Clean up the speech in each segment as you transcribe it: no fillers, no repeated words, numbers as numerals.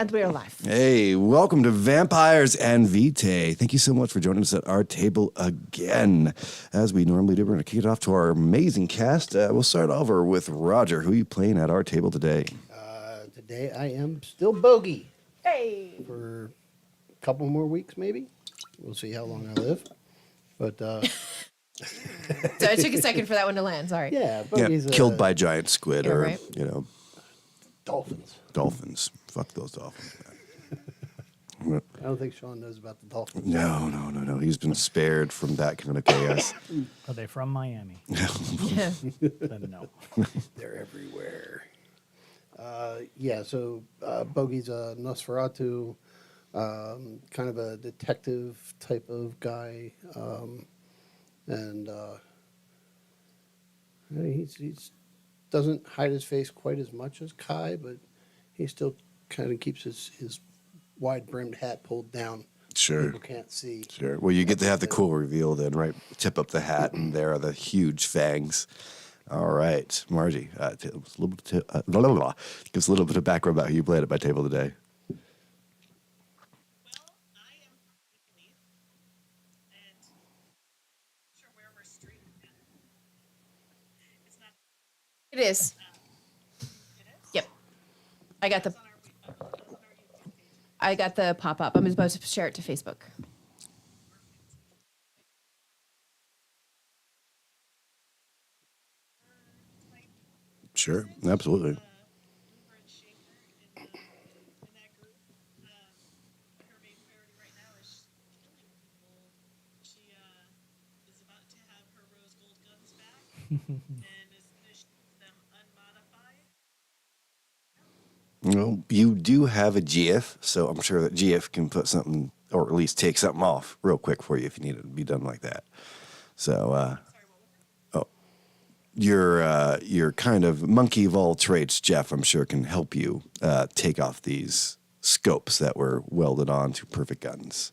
And we're live. Hey, welcome to Vampires and Vitae. Thank you so much for joining us at our table again. As we normally do, we're going to kick it off to our amazing cast. We'll start over with Roger. Who are you playing at our table today? Today I am still Bogey. Hey. For a couple more weeks, maybe. We'll see how long I live. But, So it took a second for that one to land. Sorry. yeah, Bogey's Killed by giant squid Yeah, or, right. dolphins. Dolphins. Fuck those dolphins, man. I don't think Sean knows about the dolphins. No. He's been spared from that kind of chaos. Are they from Miami? Yeah. Then no. They're everywhere. So Bogey's a Nosferatu, kind of a detective type of guy. He's doesn't hide his face quite as much as Kai, but he still kind of keeps his wide-brimmed hat pulled down. Sure. People can't see. Sure. Well, you get to have the cool reveal then, right? Tip up the hat, and there are the huge fangs. All right, Margie, give us a little bit of background about who you played at my table today. Well, I am Lee, and I'm not sure where we're streaming at. It's not. It is. It is. Yep. I got the It's on our YouTube page. I got the pop up. I'm about to share it to Facebook. Sure, absolutely. Uber and Shaker in that group. Her main priority right now is killing people. She is about to have her rose gold guns back, and as soon as she gets them unmodified. Well, you do have a GF, so I'm sure that GF can put something, or at least take something off real quick for you if you need it to be done like that. So, Sorry, what was it? your kind of monkey of all trades, Jeff, I'm sure can help you take off these scopes that were welded on to perfect guns.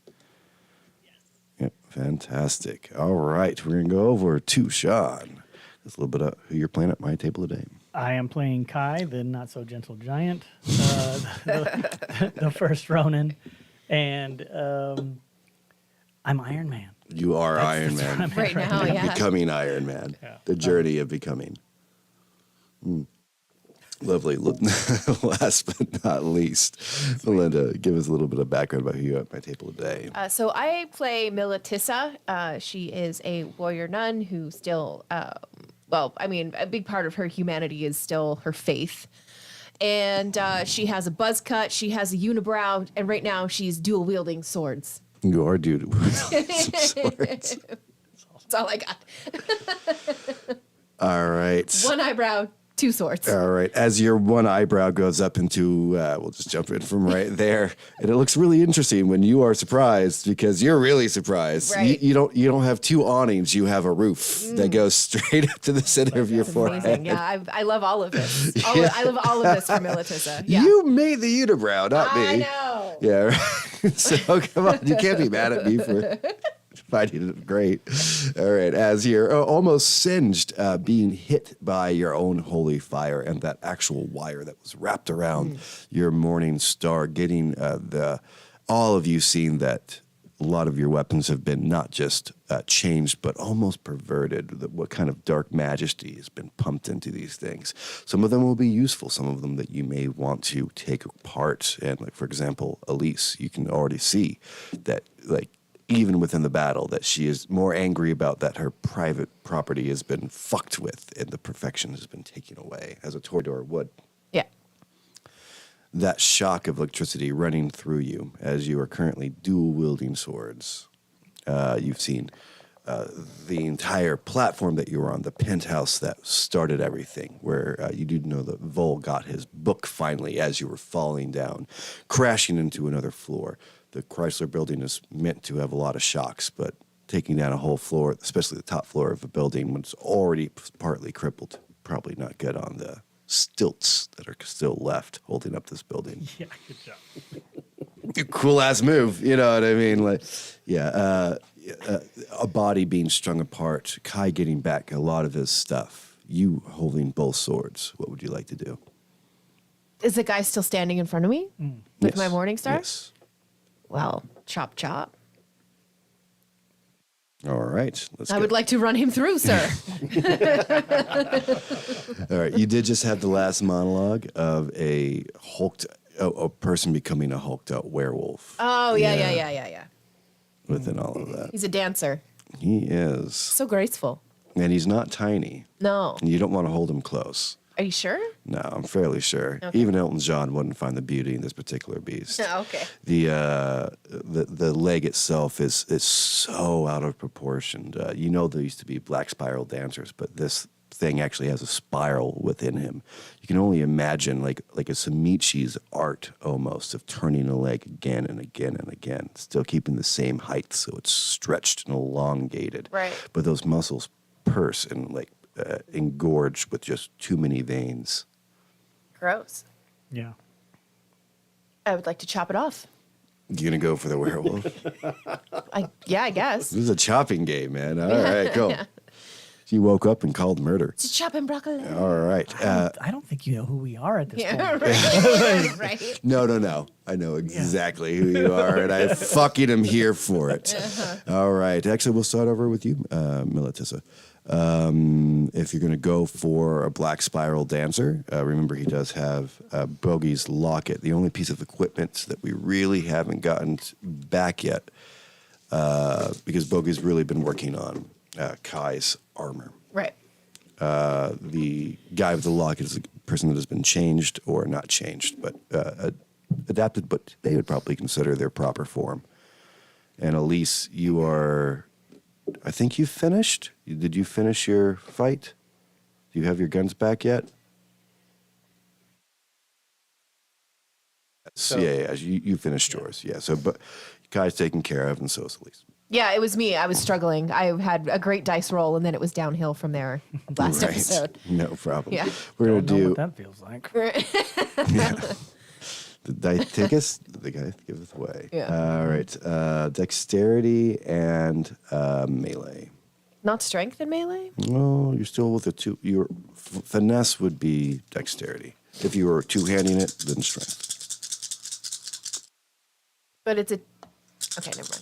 Yes. Yep, fantastic. All right, we're going to go over to Sean. That's a little bit of who you're playing at my table today. I am playing Kai, the not so gentle giant, the first Ronin, and I'm Iron Man. You are Iron That's Man. where I'm at Right now, yeah. Becoming Iron Man. Yeah. The journey of becoming. Lovely. Last but not least, Melinda, give us a little bit of background about who you have at my table today. So I play Militissa. She is a warrior nun who still, a big part of her humanity is still her faith. And she has a buzz cut, she has a unibrow, and right now she's dual wielding swords. You are dude. Swords. That's all I got. All right. One eyebrow, two swords. All right. As your one eyebrow goes up into, we'll just jump in from right there, and it looks really interesting when you are surprised because you're really surprised. Right. You don't have two awnings. You have a roof that goes straight up to the center of your That's forehead. amazing. Yeah, I love all of this. I love all of this for Militissa. Yeah. You made the unibrow, not me. I know. Yeah. Right. So come on, you can't be mad at me for finding it great. All right, as you're almost singed, being hit by your own holy fire and that actual wire that was wrapped around your morning star, getting all of you seeing that a lot of your weapons have been not just changed, but almost perverted. What kind of dark majesty has been pumped into these things? Some of them will be useful, some of them that you may want to take apart. And like, for example, Elise, you can already see that, like, even within the battle, that she is more angry about that her private property has been fucked with and the perfection has been taken away, as a Toreador would. Yeah. That shock of electricity running through you as you are currently dual-wielding swords. You've seen the entire platform that you were on, the penthouse that started everything, where you do know that Vol got his book finally as you were falling down, crashing into another floor. The Chrysler building is meant to have a lot of shocks, but taking down a whole floor, especially the top floor of a building when it's already partly crippled, probably not good on the stilts that are still left holding up this building. Yeah, good job. Cool ass move, you know what I mean? Like, yeah, a body being strung apart, Kai getting back a lot of his stuff, you holding both swords. What would you like to do? Is the guy still standing in front of me with my Yes. morning star? Yes. Well, chop chop. All right. Let's I go. would like to run him through, sir. All right. You did just have the last monologue of a person becoming a hulked out werewolf. Oh, yeah. Within all of that. He's a dancer. He is. So graceful. And he's not tiny. No. You don't want to hold him close. Are you sure? No, I'm fairly sure. Okay. Even Elton John wouldn't find the beauty in this particular beast. Oh, okay. The leg itself is so out of proportion. You know there used to be black spiral dancers, but this thing actually has a spiral within him. You can only imagine like a Samichi's art almost of turning a leg again and again and again, still keeping the same height so it's stretched and elongated. Right. But those muscles purse and engorged with just too many veins. Gross. Yeah. I would like to chop it off. You gonna go for the werewolf? I guess. This is a chopping game, man. All right, cool. You woke up and called murder. To chop and broccoli. All right. I don't think you know who we are at this Yeah, point. right. No. I know exactly who you are, and I fucking am here for it. All right. Actually, we'll start over with you, Melatissa. If you're going to go for a black spiral dancer, remember he does have Bogey's locket, the only piece of equipment that we really haven't gotten back yet, because Bogey's really been working on Kai's armor. Right. The guy with the locket is a person that has been changed, or not changed, but adapted, but they would probably consider their proper form. And Elise, you are, I think you finished? Did you finish your fight? Do you have your guns back yet? So- Yeah, you finished yours. Yeah, so but Kai's taken care of, and so is Elise. Yeah, it was me. I was struggling. I had a great dice roll, and then it was downhill from there last Right. episode. No problem. Yeah. We're going Don't to know do. what that feels like. The dice take us, the guy giveth way. Yeah. All right. Dexterity and melee. Not strength in melee? No, you're still with the two. Your finesse would be dexterity. If you were two-handing it, then strength. But it's a... Okay, never mind.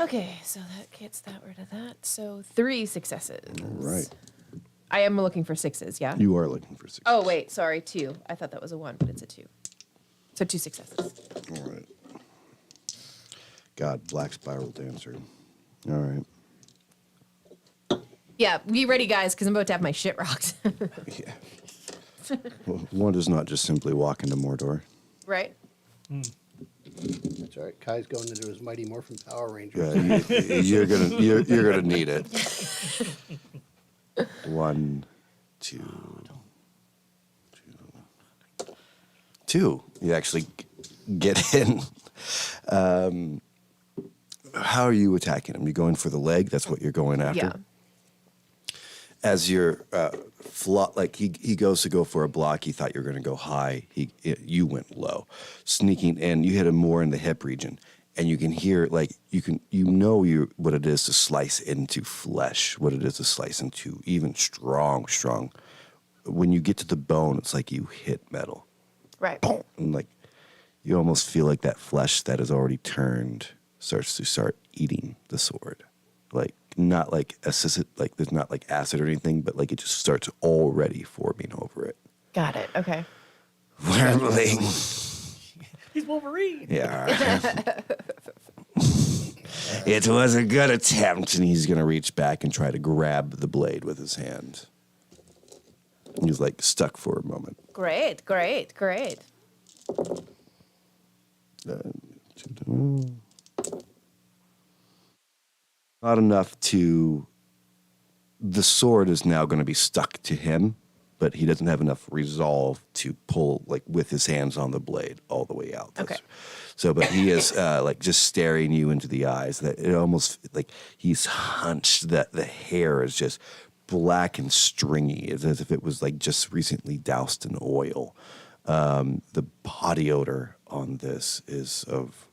Okay, so that gets that rid of that. So 3 successes. All right. I am looking for 6s, yeah? You are looking for 6. Oh, wait, sorry, 2. I thought that was a 1, but it's a 2. So 2 successes. All right. God, black spiral dancer. All right. Yeah, be ready, guys, because I'm about to have my shit rocked. Yeah. Well, one does not just simply walk into Mordor. Right? That's all right. Kai's going into his Mighty Morphin Power Ranger. Yeah, you're gonna need it. 1, 2, 2. You actually get in. How are you attacking him? You going for the leg? That's what you're going after. Yeah. As you're like he goes to go for a block, he thought you were going to go high. You went low, sneaking in. You hit him more in the hip region, and you can hear what it is to slice into flesh, what it is to slice into even strong. When you get to the bone, it's like you hit metal, Right. boom, and like you almost feel like that flesh that is already turned starts to eating the sword. Like, not like assisted, like there's not like acid or anything, but like it just starts already forming over it. Got it. Okay. Wormling. He's Wolverine. Yeah. It was a good attempt, and he's gonna reach back and try to grab the blade with his hand. He's like stuck for a moment. Great. Not enough to. The sword is now going to be stuck to him, but he doesn't have enough resolve to pull like with his hands on the blade all the way out. Okay. So, but he is like just staring you into the eyes. That it almost like he's hunched. That the hair is just black and stringy. It's as if it was like just recently doused in oil. The body odor on this is of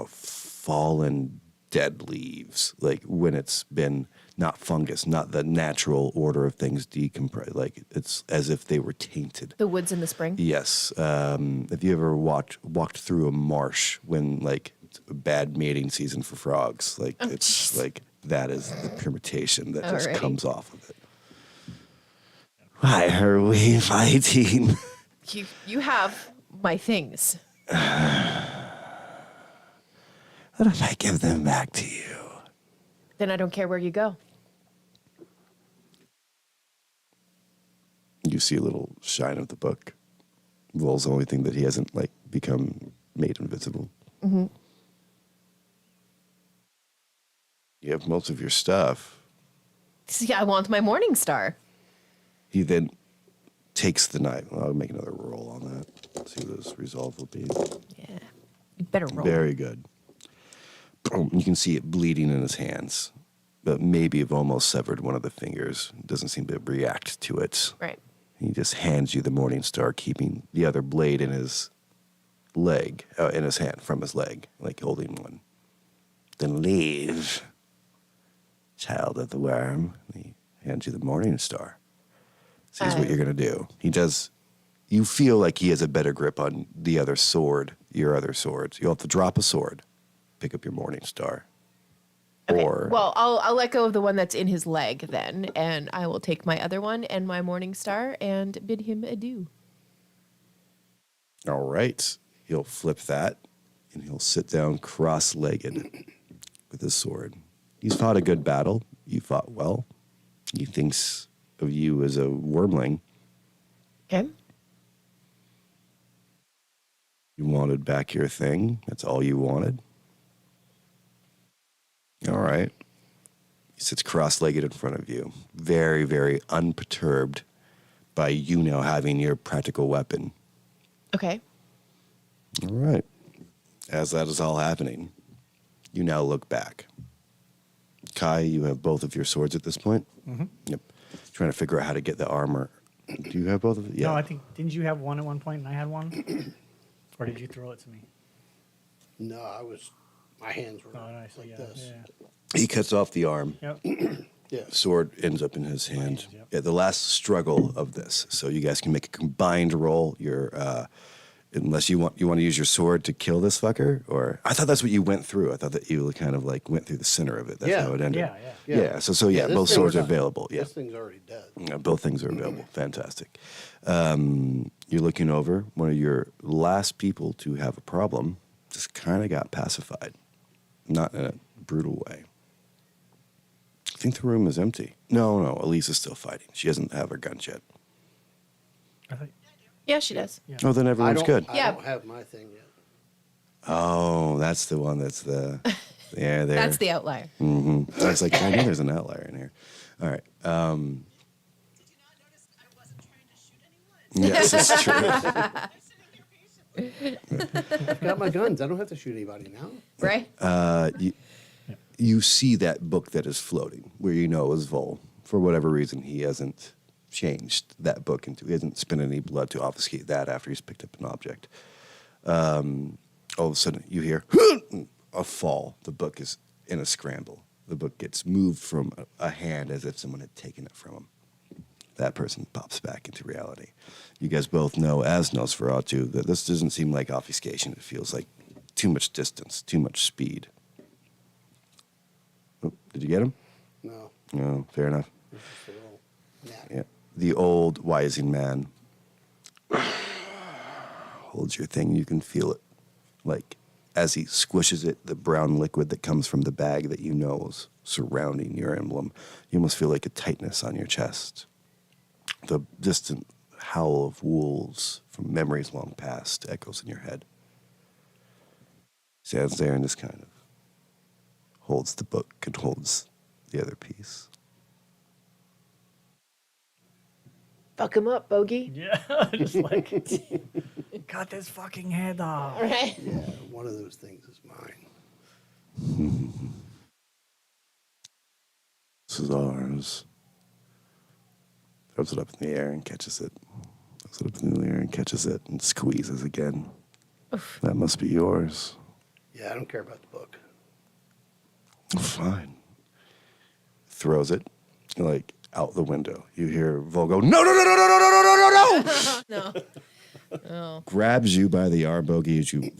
fallen dead leaves, like when it's been not fungus, not the natural order of things decompress. Like it's as if they were tainted. The woods in the spring. Yes. Have you ever walked through a marsh when like it's a bad mating season for frogs? Like it's jeez. like that is the permutation that just Alrighty. comes off of it. Why are we fighting? You have my things. What if I give them back to you? Then I don't care where you go. You see a little shine of the book. Vol's the only thing that he hasn't like become made invisible. Mm-hmm. You have most of your stuff. See, I want my morning star. He then takes the knife. Well, I'll make another roll on that. See what his resolve will be. Yeah. You better roll. Very good. Boom. You can see it bleeding in his hands, but maybe have almost severed one of the fingers. Doesn't seem to react to it. Right. He just hands you the morning star, keeping the other blade in his leg, in his hand, from his leg, like holding one. Then leave, child of the worm. He hands you the morning star. Sees what you're going to do. He does. You feel like he has a better grip on the other sword, your other swords. You'll have to drop a sword, pick up your morning star. Okay. Or, Well, I'll let go of the one that's in his leg then, and I will take my other one and my morning star and bid him adieu. all right. He'll flip that, and he'll sit down cross-legged with his sword. He's fought a good battle. You fought well. He thinks of you as a wormling. Okay. You wanted back your thing. That's all you wanted. All right. He sits cross-legged in front of you, very, very unperturbed by you now having your practical weapon. Okay. All right. As that is all happening, you now look back. Kai, you have both of your swords at this point? Mm-hmm. Yep. Trying to figure out how to get the armor. Do you have both of it? Yeah. No, I think, didn't you have one at one point and I had one? Or did you throw it to me? No, my hands were Oh, nice. like Yeah, this. He cuts off the arm. Yep. Yeah. Sword ends up in his hand. hands, yep. Yeah, the last struggle of this. So you guys can make a combined roll. Unless you want to use your sword to kill this fucker, or I thought that's what you went through. I thought that you kind of like went through the center of it. That's Yeah. how it ended. Yeah, Yeah. Yeah. So Yeah, this both thing swords was are done. available. Yeah. This thing's already dead. Yeah, both things are available. Fantastic. You're looking over. One of your last people to have a problem just kind of got pacified. Not in a brutal way. I think the room is empty. No, Elise is still fighting. She doesn't have her guns yet. I think, Yeah, she does. yeah. Oh, then everyone's good. I Yeah. don't have my thing yet. Oh, that's the one that's the... Yeah, there. That's the outlier. Mm-hmm. I was like, I know there's an outlier in here. All right. Did you not notice I wasn't trying to shoot anyone? Yes, that's true. I'm sitting here patiently. I've got my guns. I don't have to shoot anybody now. Right? You see that book that is floating, where you know is Vol. For whatever reason, he hasn't changed that book he hasn't spent any blood to obfuscate that after he's picked up an object. All of a sudden, you hear a fall. The book is in a scramble. The book gets moved from a hand as if someone had taken it from him. That person pops back into reality. You guys both know, as Nosferatu, that this doesn't seem like obfuscation. It feels like too much distance, too much speed. Oh, did you get him? No. No, fair enough. It's just a little gnat. Yeah. The old wising man holds your thing. You can feel it. Like, as he squishes it, the brown liquid that comes from the bag that you know is surrounding your emblem, you almost feel like a tightness on your chest. The distant howl of wolves from memories long past echoes in your head. Stands there and just kind of holds the book and holds the other piece. Fuck him up, Bogey. Yeah, just like, cut his fucking head off. Right? Yeah, one of those things is mine. This is ours. Throws it up in the air and catches it. Throws it up in the air and catches it and squeezes again. That must be yours. Yeah, I don't care about the book. Fine. throws it like out the window. You hear Vol go, no, no, no, no, no, no, no, no, no, no, no. No. Oh. Grabs you by the arm, Bogey, as you,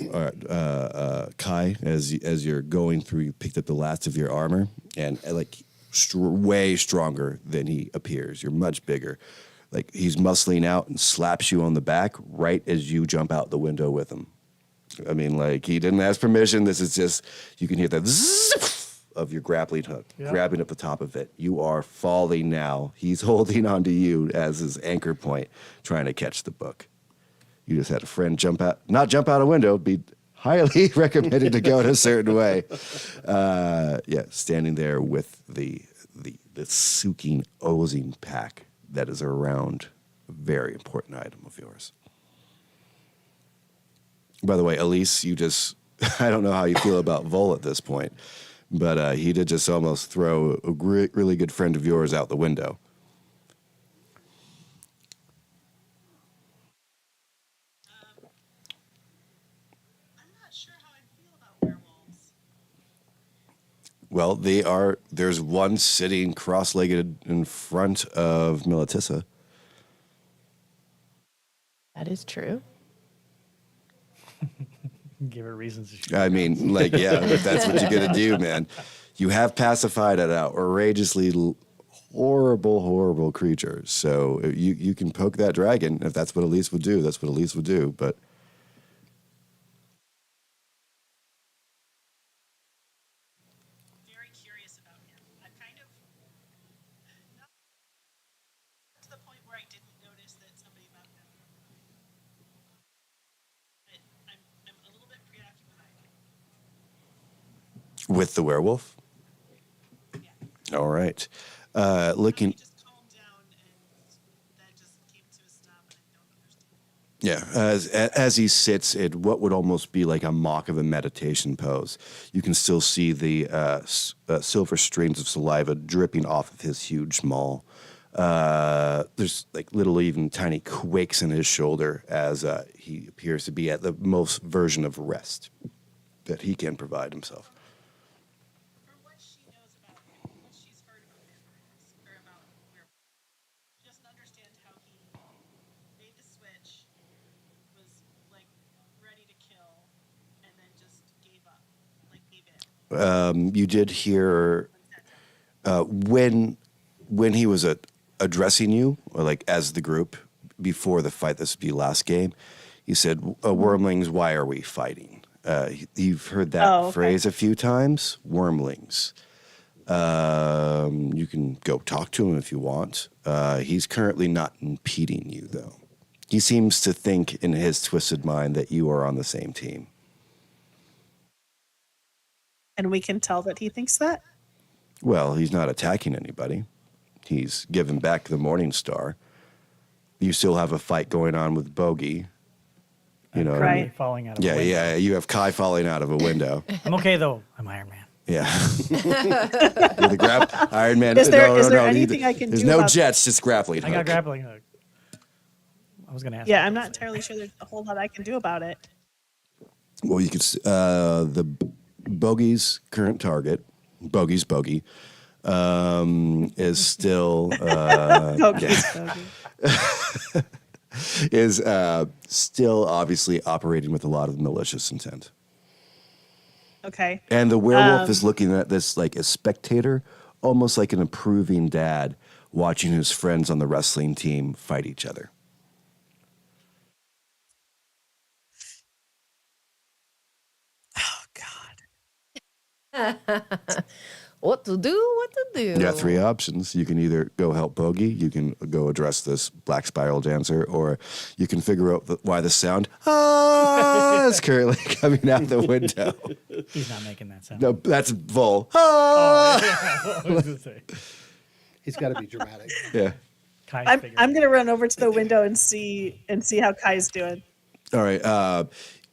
Kai, as you're going through, you picked up the last of your armor, and like way stronger than he appears. You're much bigger. Like he's muscling out and slaps you on the back right as you jump out the window with him. I mean, like he didn't ask permission. This is just, you can hear the zzz of your grappling hook, grabbing at the top of it. You are falling now. He's holding onto you as his anchor point, trying to catch the book. You just had a friend not jump out a window, be highly recommended to go in a certain way. Standing there with the Suking Ozing pack that is around a very important item of yours. By the way, Elise, I don't know how you feel about Vol at this point, but he did just almost throw a really good friend of yours out the window. I'm not sure how I feel about werewolves. Well, there's one sitting cross-legged in front of Melatissa. That is true. Give her reasons to shoot. I mean, like, yeah, if that's what you're going to do, man. You have pacified an outrageously horrible creature. So you can poke that dragon. If that's what Elise would do, that's what Elise would do. But Very curious about him. I'm kind of not to the point where I didn't notice that somebody about him. But I'm a little bit preoccupied. with the werewolf, Yeah. all right. He Looking, just calmed down and that just came to a stop and I don't understand. yeah, as he sits in what would almost be like a mock of a meditation pose, you can still see the silver streams of saliva dripping off of his huge maul. There's like little, even tiny quakes in his shoulder as he appears to be at the most version of rest that he can provide himself. For what she knows about him, what she's heard about vampires, or about werewolves, she doesn't understand how he made the switch, was like ready to kill, and then just gave up, like gave in. You did hear when he was addressing you, or like as the group before the fight. This would be last game. He said, "Wormlings, why are we fighting?" You've heard that phrase a few times. Wormlings. You can go talk to him if you want. He's currently not impeding you, though. He seems to think in his twisted mind that you are on the same team. And we can tell that he thinks that. Well, he's not attacking anybody. He's given back the Morning Star. You still have a fight going on with Bogey. You know, Right. Really falling out of Yeah, the window. yeah. You have Kai falling out of a window. I'm okay though. I'm Iron Man. Yeah. With a Iron Man. Is there- no, is no, there no, anything I can There's do no about- jets, just grappling I got hook. grappling hook. I was gonna ask. Yeah, I'm not entirely sure there's a whole lot I can do about it. Well, you could the Bogey's current target, Bogey's Bogey, is still Okay, is still obviously operating with a lot of malicious intent. okay. And the werewolf is looking at this like a spectator, almost like an approving dad watching his friends on the wrestling team fight each other. Oh God. What to do? What to do? You got three options. You can either go help Bogey, you can go address this black spiral dancer, or you can figure out why the sound is currently coming out the window. He's not making that sound. No, that's Vol. Oh, yeah. I was gonna say. He's got to be dramatic. Yeah. Kai's I'm figuring I'm it gonna run over to the window and see how Kai's doing. All right.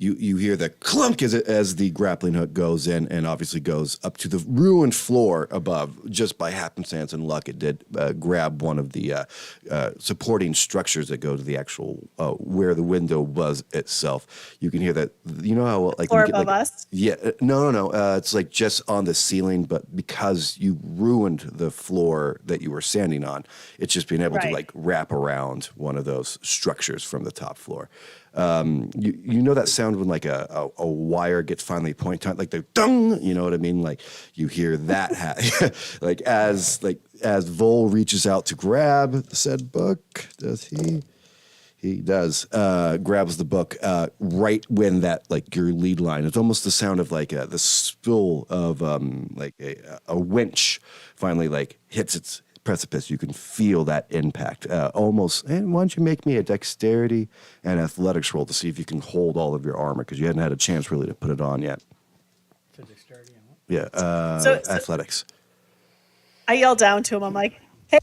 You hear the clunk as the grappling hook goes in, and obviously goes up to the ruined floor above. Just by happenstance and luck, it did grab one of the supporting structures that go to the actual where the window was itself. You can hear that. You know how like Floor when you get, above like, us? yeah, no. It's like just on the ceiling, but because you ruined the floor that you were standing on, it's just being able to Right. like wrap around one of those structures from the top floor. You know that sound when like a wire gets finally point time, like the dung. You know what I mean? Like you hear that like as Vol reaches out to grab said book. Does he? He does. Grabs the book right when that like your lead line. It's almost the sound of like the spool of like a winch finally like hits its precipice. You can feel that impact almost. And why don't you make me a dexterity and athletics roll to see if you can hold all of your armor, because you hadn't had a chance really to put it on yet. So dexterity and what? Yeah, So- athletics. I yell down to him. I'm like, "Hey,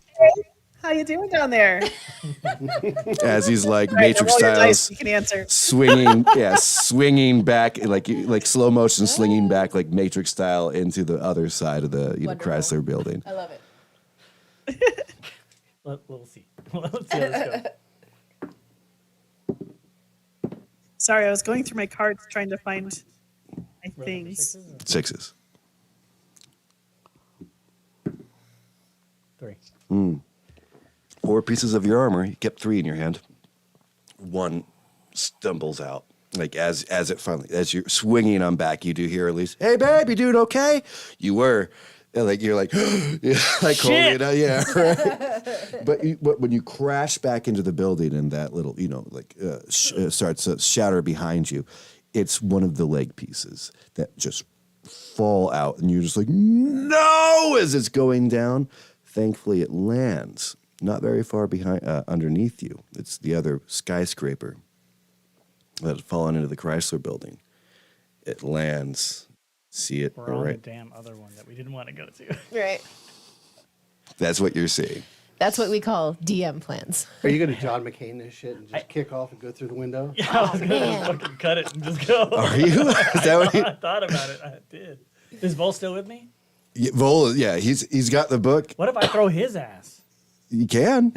how you doing down there?" As he's like All right, now Matrix roll your dice. styles. You can answer. Swinging back like slow motion, slinging back like Matrix style into the other side of the Wonderful. Chrysler building. I love it. We'll see. Let's see how this goes. Sorry, I was going through my cards trying to find my Roll number things. sixes or Sixes. 3. 4 pieces of your armor. You kept 3 in your hand. One stumbles out. Like as you're swinging on back, you do hear at least, "Hey, babe, you doing okay?" You were. And like you're like, yeah, like holding it out, yeah. Right? but when you crash back into the building and that little, starts to shatter behind you, it's one of the leg pieces that just fall out, and you're just like, no, as it's going down. Thankfully, it lands not very far behind, underneath you. It's the other skyscraper that had fallen into the Chrysler building. It lands. See it We're on the right. damn other one that we didn't want to go to. Right. That's what you're seeing. That's what we call DM plans. Are you going to John McCain this shit and just kick off and go through the window? Yeah, I was man. gonna fucking cut it and just go. Are you? Is that what I thought about it. I did. Is Vol still with me? Vol, yeah, he's got the book. What if I throw his ass? You can.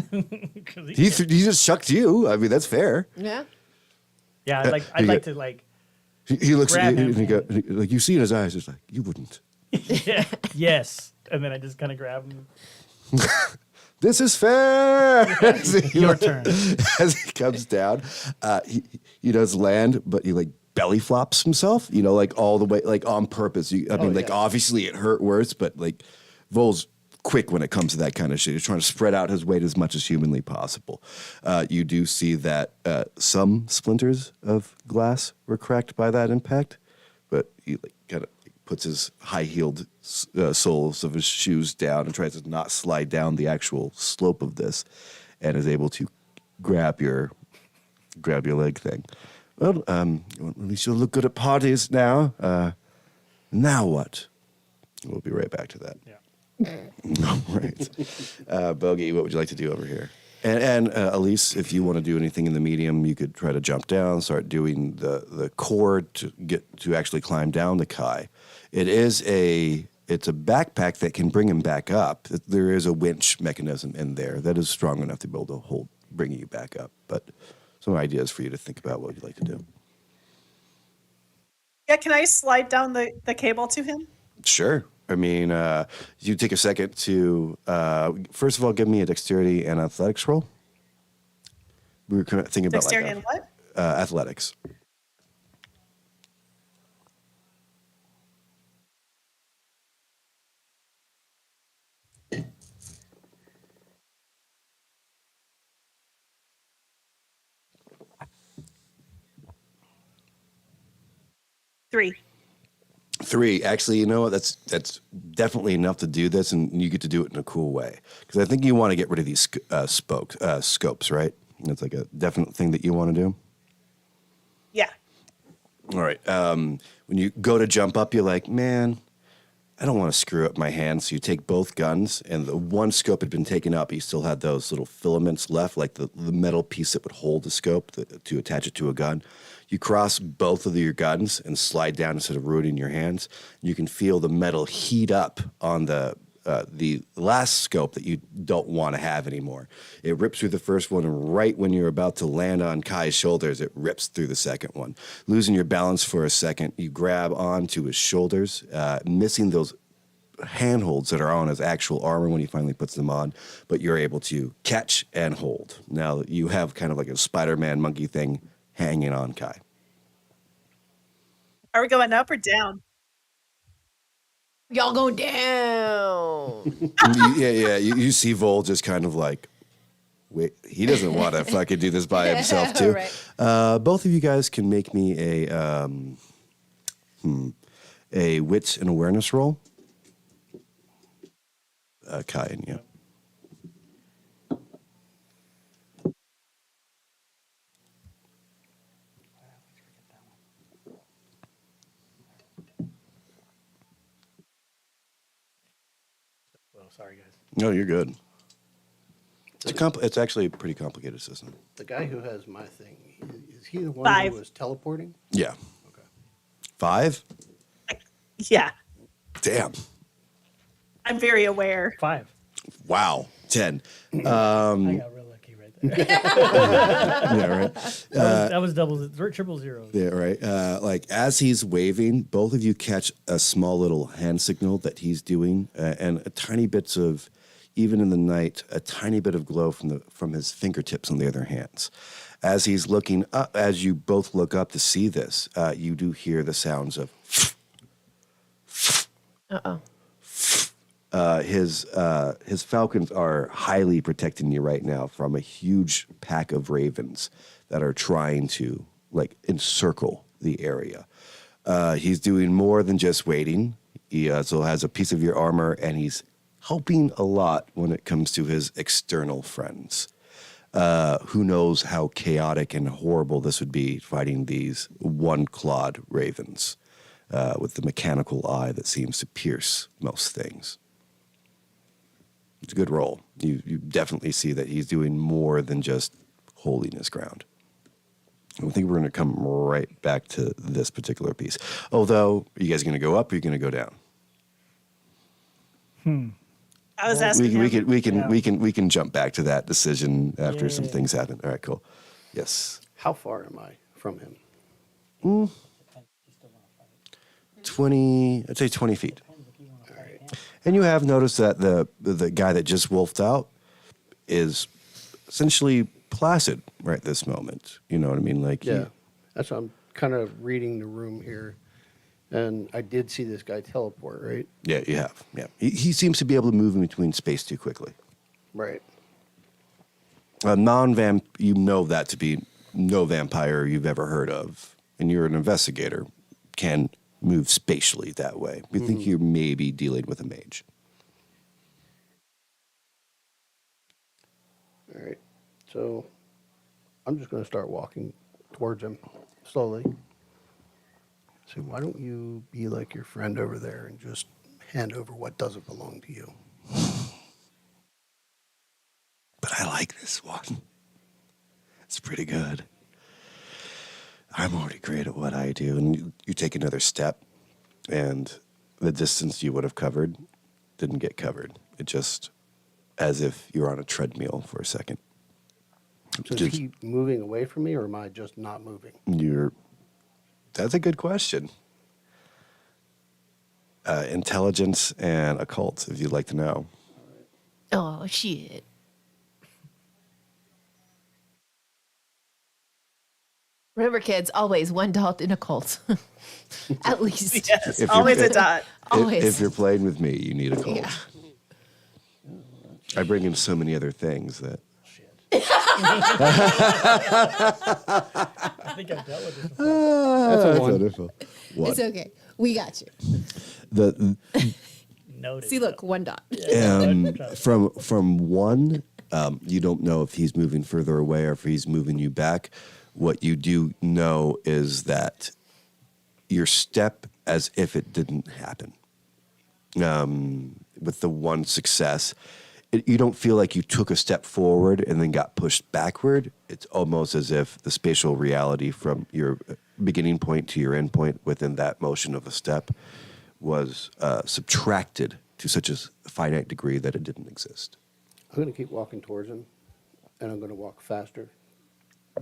'Cause He just chucked you. I mean, that's fair. Yeah. yeah, you I'd like get- to like. He looks at Grab you him. and he go, like you see in his eyes, it's like, you wouldn't. Yeah. Yes. And then I just kind of grab him. This is fair. Your turn. As he comes down, he does land, but he like belly flops himself, like all the way, like on purpose. Obviously it hurt worse, but like Vol's quick when it comes to that kind of shit. He's trying to spread out his weight as much as humanly possible. You do see that some splinters of glass were cracked by that impact, but he like kind of puts his high-heeled soles of his shoes down and tries to not slide down the actual slope of this, and is able to grab your leg thing. Well, at least you'll look good at parties now. Now what? We'll be right back to that. Yeah. All right. Bogey, what would you like to do over here? And Elise, if you want to do anything in the medium, you could try to jump down, start doing the cord to get to actually climb down the Kai. It's a backpack that can bring him back up. There is a winch mechanism in there that is strong enough to be able to bringing you back up. But some ideas for you to think about what you'd like to do. Yeah, can I slide down the cable to him? Sure. I mean, you take a second to, first of all, give me a dexterity and athletics roll. We were kind of thinking about Dexterity and what? athletics. Three. 3. Actually, you know what? That's definitely enough to do this, and you get to do it in a cool way. Because I think you want to get rid of these scopes, right? That's like a definite thing that you want to do. Yeah. All right. When you go to jump up, you're like, man, I don't want to screw up my hand. So you take both guns, and the one scope had been taken out, but you still had those little filaments left, like the metal piece that would hold the scope to attach it to a gun. You cross both of your guns and slide down instead of ruining your hands. You can feel the metal heat up on the last scope that you don't want to have anymore. It rips through the first one, and right when you're about to land on Kai's shoulders, it rips through the second one. Losing your balance for a second, you grab onto his shoulders, missing those handholds that are on his actual armor when he finally puts them on, but you're able to catch and hold. Now you have kind of like a Spider-Man monkey thing hanging on Kai. Are we going up or down? Y'all going down. You see Vol just kind of like, wait, he doesn't want to fucking do this by himself too. Right. Both of you guys can make me a wits and awareness roll. Kai and you. Oh, sorry, guys. No, you're good. It's actually a pretty complicated system. The guy who has my thing, is he the one 5. who was teleporting? Yeah. Okay. 5? Yeah, Damn. I'm very aware. 5. Wow. 10. I got real lucky right there. Yeah, right. That was double, triple zeros. Yeah, right. Like as he's waving, both of you catch a small little hand signal that he's doing, and a tiny bits of, even in the night, a tiny bit of glow from his fingertips on the other hands. As he's looking up, as you both look up to see this, you do hear the sounds of. His falcons are highly protecting you right now from a huge pack of ravens that are trying to like encircle the area. He's doing more than just waiting. He also has a piece of your armor, and he's helping a lot when it comes to his external friends. Who knows how chaotic and horrible this would be fighting these one-clawed ravens with the mechanical eye that seems to pierce most things. It's a good roll. You definitely see that he's doing more than just holding his ground. I think we're going to come right back to this particular piece. Although, are you guys going to go up or are you going to go down? I was asking him. We can jump back to that decision after some things happen. All right, cool. Yes. How far am I from him? 20, I'd say 20 feet. All right. And you have noticed that the guy that just wolfed out is essentially placid right this moment. You know what I mean? Like, Yeah. That's what I'm kind of reading the room here. And I did see this guy teleport, right? Yeah, you have. Yeah. He seems to be able to move in between space too quickly. Right. A non-vamp, you know that to be no vampire you've ever heard of, and you're an investigator, can move spatially that way. You think you're maybe dealing with a mage. All right. So I'm just going to start walking towards him slowly. So why don't you be like your friend over there and just hand over what doesn't belong to you? But I like this one. It's pretty good. I'm already great at what I do. And you take another step, and the distance you would have covered didn't get covered. It just, as if you're on a treadmill for a second. So is he moving away from me, or am I just not moving? That's a good question. Intelligence and occult, if you'd like to know. Oh, shit. Remember, kids, always one dot in a cult. At least. Yes, If always you're- a dot. Always. If you're playing with me, you need a cult. Yeah. I bring in so many other things that. I think I've dealt with this before. That's a one. wonderful. What? It's okay. We got you. The Noted. See, look, one dot. from one, you don't know if he's moving further away or if he's moving you back. What you do know is that your step as if it didn't happen. with the one success, you don't feel like you took a step forward and then got pushed backward. It's almost as if the spatial reality from your beginning point to your end point within that motion of a step was subtracted to such a finite degree that it didn't exist. I'm going to keep walking towards him, and I'm going to walk faster.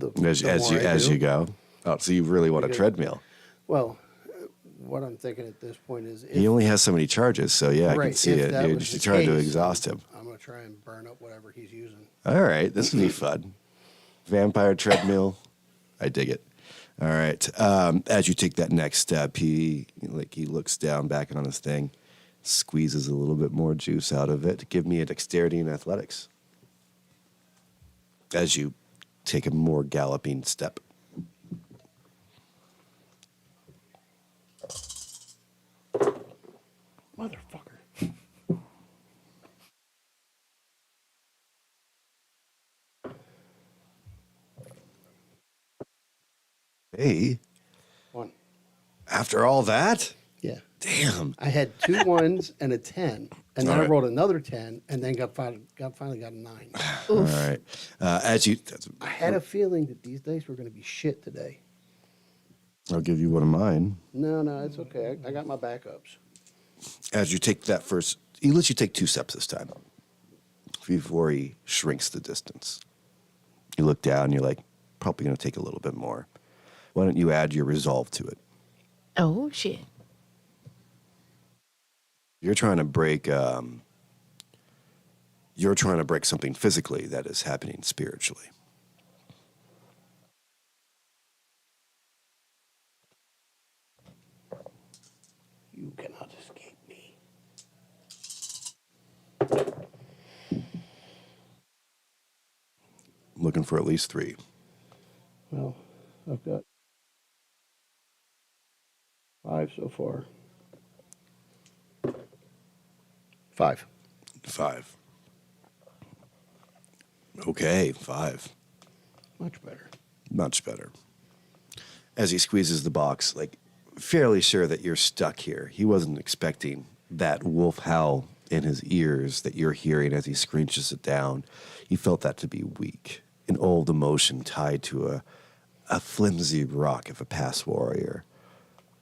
As more I do. you go. Oh, so you really want a Because- treadmill. Well, what I'm thinking at this point is, He only has so many charges, so yeah, I can Right, see if it. that You're was the just trying to case, exhaust him. I'm going to try and burn up whatever he's using. All right, this will be fun. Vampire treadmill. I dig it. All right. As you take that next step, he looks down back on his thing, squeezes a little bit more juice out of it. Give me a dexterity and athletics. As you take a more galloping step. Motherfucker. Hey, One. after all that? Yeah. Damn. I had 2 ones and a 10, and then All I right. rolled another 10, and then finally got a 9. All right. As you, I had a feeling that these dice were going to be shit today. I'll give you one of mine. No, it's okay. I got my backups. As you take that first, he lets you take 2 steps this time before he shrinks the distance. You look down and you're like, probably going to take a little bit more. Why don't you add your resolve to it? Oh, shit. You're trying to break something physically that is happening spiritually. You cannot escape me. Looking for at least 3. Well, I've got 5 so far. 5. 5. Okay, 5. Much better. Much better. As he squeezes the box, like fairly sure that you're stuck here. He wasn't expecting that wolf howl in his ears that you're hearing as he scrunches it down. He felt that to be weak, an old emotion tied to a flimsy rock of a past warrior.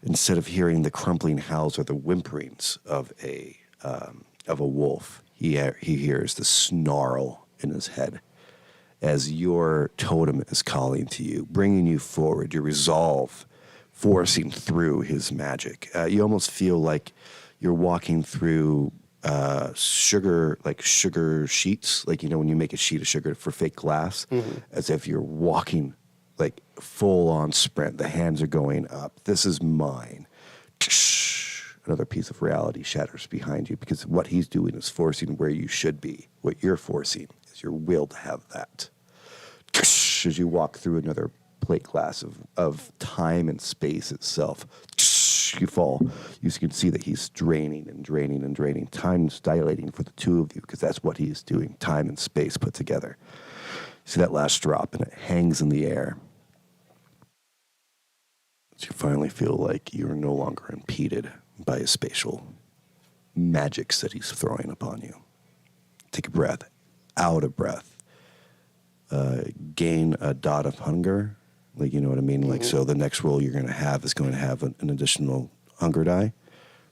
Instead of hearing the crumpling howls or the whimperings of a wolf, he hears the snarl in his head as your totem is calling to you, bringing you forward, your resolve forcing through his magic. You almost feel like you're walking through sugar sheets, like, you know, when you make a sheet of sugar for fake glass, as if you're walking like full on sprint. The hands are going up. This is mine. Another piece of reality shatters behind you because what he's doing is forcing where you should be. What you're forcing is your will to have that. As you walk through another plate glass of time and space itself, you fall. You can see that he's draining and draining and draining. Time's dilating for the two of you because that's what he's doing. Time and space put together. See that last drop and it hangs in the air. So you finally feel like you're no longer impeded by his spatial magics that he's throwing upon you. Take a breath, out of breath. Gain a dot of hunger, like, you know what I mean? Like, so the next roll you're going to have is going to have an additional hunger die,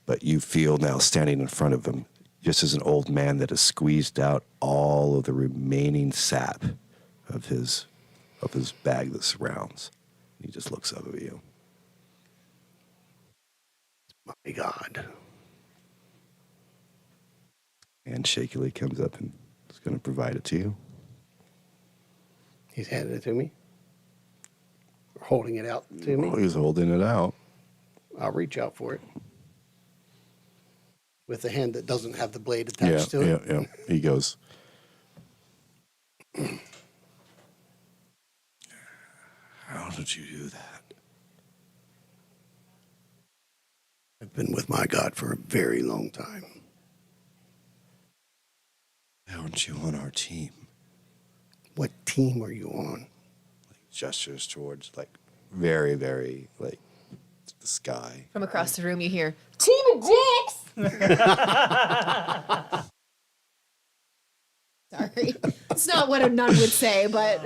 but you feel now standing in front of him just as an old man that has squeezed out all of the remaining sap of his bag that surrounds. He just looks up at you. My God. And shakily comes up and is going to provide it to you. He's handing it to me. Or holding it out to me. Oh, he's holding it out. I'll reach out for it. With the hand that doesn't have the blade attached to it. Yeah. He goes, how did you do that? I've been with my God for a very long time. Aren't you on our team? What team are you on? Gestures towards, like, very, very, like, the sky. From across the room, you hear, Team of Dicks! Sorry. It's not what a nun would say, but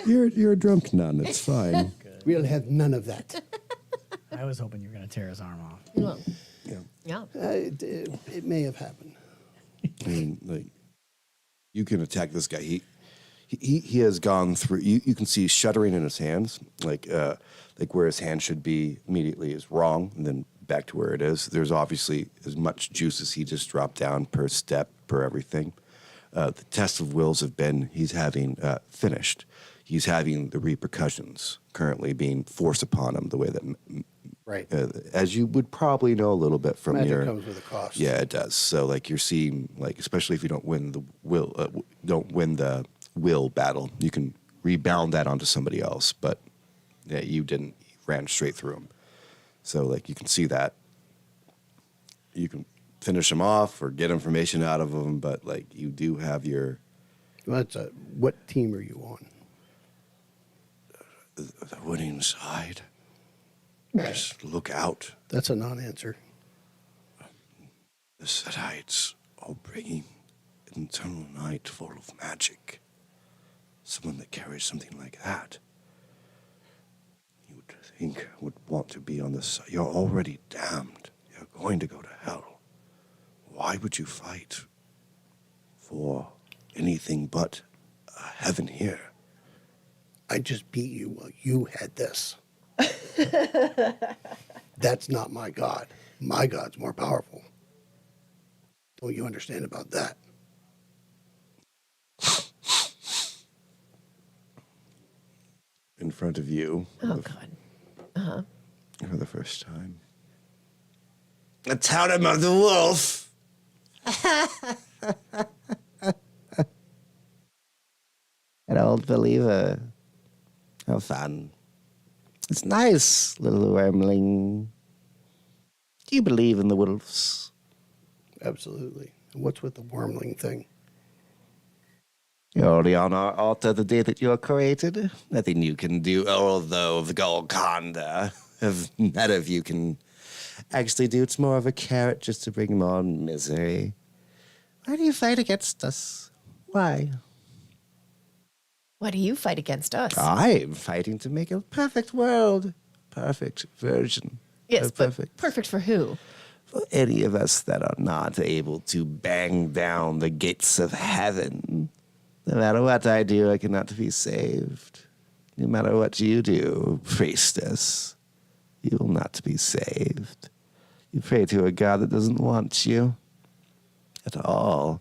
You're a drunk nun. It's fine. We'll have none of that. I was hoping you were going to tear his arm off. well, Yeah. yeah. It may have happened. I mean, like, you can attack this guy. He has gone through. You can see shuddering in his hands, like where his hand should be immediately is wrong, and then back to where it is. There's obviously as much juice as he just dropped down per step, per everything. The test of wills have been he's having finished. He's having the repercussions currently being forced upon him the way that, Right. as you would probably know a little bit from Magic your comes with a cost. Yeah, it does. So like you're seeing, like especially if you don't win the will battle, you can rebound that onto somebody else. But yeah, you didn't. You ran straight through him. So like you can see that. You can finish him off or get information out of him, but like you do have your Well, what team are you on? the winning side. Just look out. That's a non-answer. The Setites are bringing an eternal night full of magic. Someone that carries something like that, you would think would want to be on the side. You're already damned. You're going to go to hell. Why would you fight for anything but a heaven here? I just beat you while you had this. That's not my God. My God's more powerful. Don't you understand about that? In front of you. Oh God. For the first time. The totem of the wolf. An old believer. How fun. It's nice, little wormling. Do you believe in the wolves? Absolutely. What's with the wormling thing? You're already on our altar the day that you are created. Nothing you can do, although the Golconda, none of you can actually do. It's more of a carrot just to bring more misery. Why do you fight against us? Why? Why do you fight against us? I'm fighting to make a perfect world. Perfect version. yes, of but perfect. perfect for who? For any of us that are not able to bang down the gates of heaven. No matter what I do, I cannot be saved. No matter what you do, priestess, you will not be saved. You pray to a God that doesn't want you at all.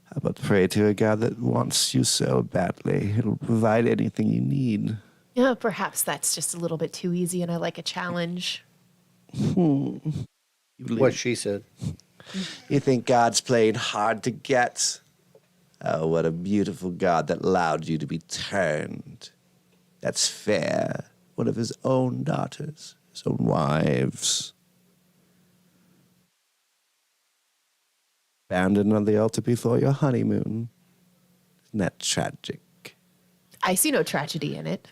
How about pray to a God that wants you so badly? It'll provide anything you need. Yeah, perhaps that's just a little bit too easy, and I like a challenge. You believe- What she said. You think God's playing hard to get? Oh, what a beautiful God that allowed you to be turned. That's fair. One of his own daughters, his own wives. Abandoned on the altar before your honeymoon. Isn't that tragic? I see no tragedy in it.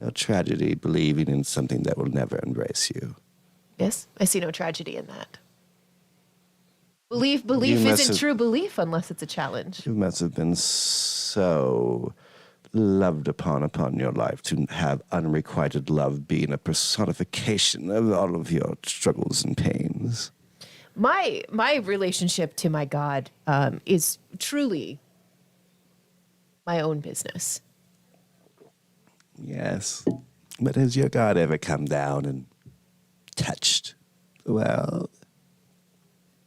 No tragedy believing in something that will never embrace you. Yes, I see no tragedy in that. Belief must isn't have- true belief unless it's a challenge. You must have been so loved upon your life to have unrequited love being a personification of all of your struggles and pains. My relationship to my God is truly my own business. Yes. But has your God ever come down and touched the world?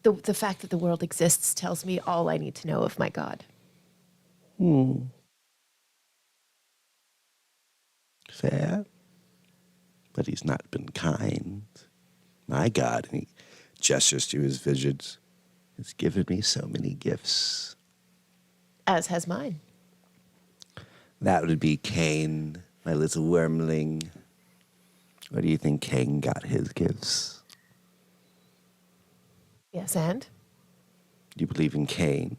The fact that the world exists tells me all I need to know of my God. Fair. But he's not been kind. My God, and he gestures to his visions, has given me so many gifts. As has mine. That would be Cain, my little wormling. Where do you think Cain got his gifts? Yes, and? Do you believe in Cain?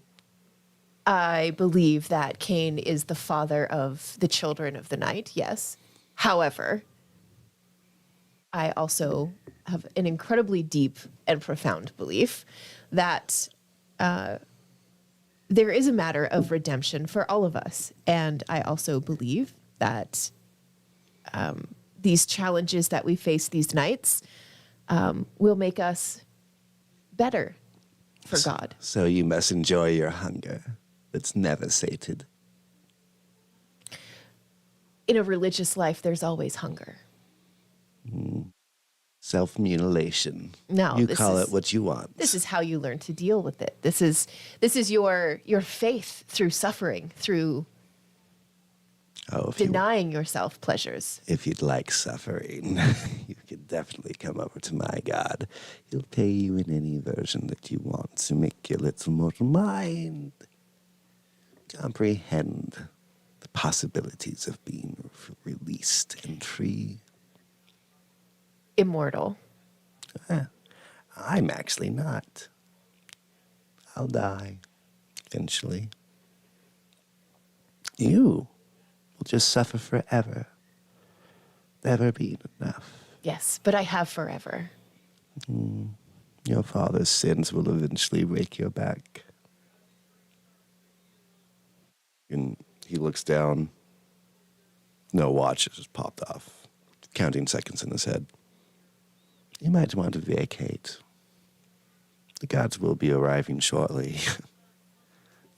I believe that Cain is the father of the children of the night, yes. However, I also have an incredibly deep and profound belief that there is a matter of redemption for all of us. And I also believe that these challenges that we face these nights will make us better for God. So you must enjoy your hunger that's never sated. In a religious life, there's always hunger. Self-mutilation. No, you this call is- it what you want. This is how you learn to deal with it. This is your faith through suffering, through if you denying yourself pleasures. If you'd like suffering, you can definitely come over to my God. He'll pay you in any version that you want to make your little mortal mind comprehend the possibilities of being released and free. Immortal. I'm actually not. I'll die eventually. You will just suffer forever. Never being enough. Yes, but I have forever. Your father's sins will eventually break your back. And he looks down. No watch has just popped off, counting seconds in his head. You might want to vacate. The gods will be arriving shortly.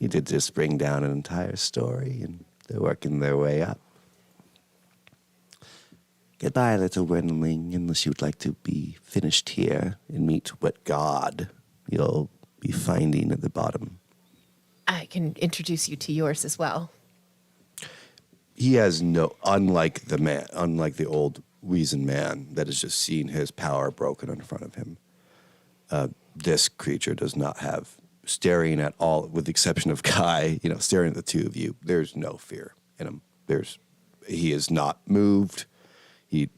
You did just bring down an entire story, and they're working their way up. Goodbye, little windling, unless you'd like to be finished here and meet what God you'll be finding at the bottom. I can introduce you to yours as well. He has unlike the old weazened man that has just seen his power broken in front of him. This creature does not have, staring at all, with the exception of Kai, staring at the two of you, there's no fear in him. He is not moved. He's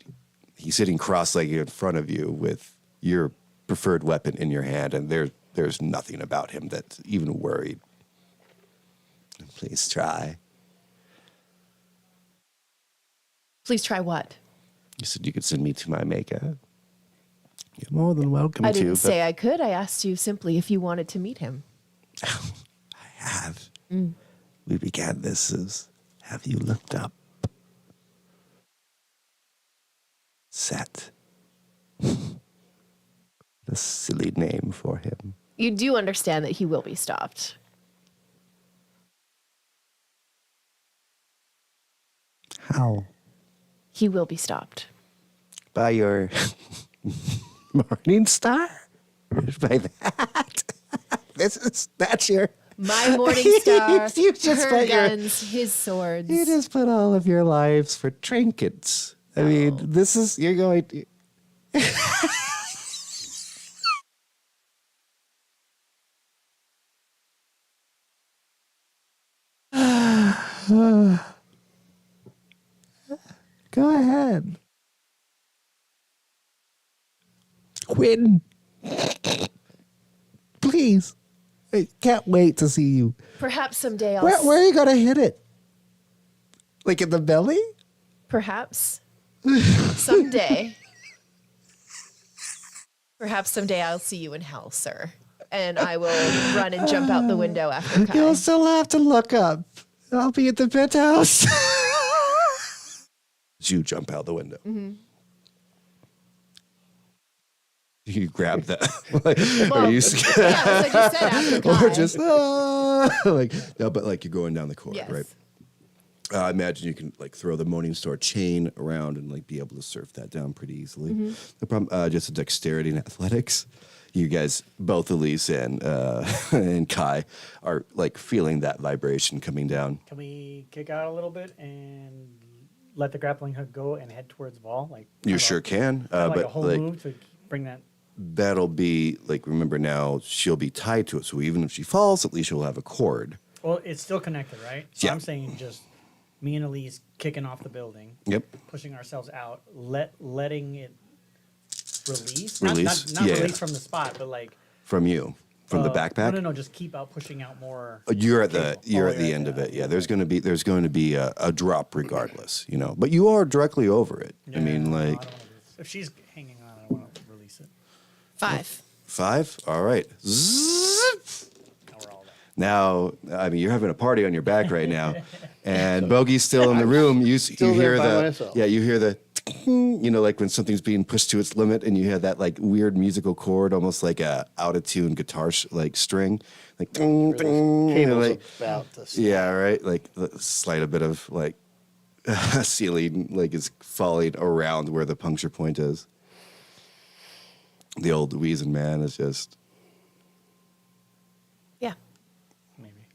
sitting cross-legged in front of you with your preferred weapon in your hand, and there's nothing about him that's even worried. Please try. Please try what? You said you could send me to my maker. You're more than welcome I to. didn't say I could. I asked you simply if you wanted to meet him. I have. We began this as, have you looked up? Set. A silly name for him. You do understand that he will be stopped. How? He will be stopped. By your morning star? By that? That's your... My morning star, You just her put your- guns, his swords. You just put all of your lives for trinkets. I mean, you're going to... Go ahead. Quinn. Please. I can't wait to see you. Perhaps someday I'll... Where are you going to hit it? Like in the belly? Perhaps someday. Perhaps someday I'll see you in hell, sir. And I will run and jump out the window after Kai. You'll still have to look up. I'll be at the penthouse. You jump out the window. Mm-hmm. You grab that. Well, Are you scared? yeah, as I just said after Kai. Or just but you're going down the corridor, Yes. right? I imagine you can throw the Morning Star chain around and be able to surf that down pretty easily. Mm-hmm. The problem, just a dexterity and athletics. You guys, both Elise and and Kai, are feeling that vibration coming down. Can we kick out a little bit and let the grappling hook go and head towards Vol? You sure can, a but whole move to bring that. that'll be remember now she'll be tied to it, so even if she falls, at least she'll have a cord. Well, it's still connected, right? So Yeah. I'm saying just me and Elise kicking off the building, Yep. pushing ourselves out, letting it release. Release? Not Yeah. release from the spot, but From you, from the backpack. No, just keep out pushing out more. You're at the cable. end of it. Yeah, there's going to be a drop regardless, But you are directly over it. I mean, I don't wanna do this. If she's hanging on, I want to release it. 5. 5. All right. Zip. Now we're all there. Now, I mean, you're having a party on your back right now, and Bogey's still in the room. You there hear by the myself. you hear the like when something's being pushed to its limit, and you hear that like weird musical chord, almost like a out of tune guitar like string, like Cable's like about to snap. yeah, right, like a slight bit of like ceiling like is falling around where the puncture point is. The old wheezing man is just. Yeah. Maybe.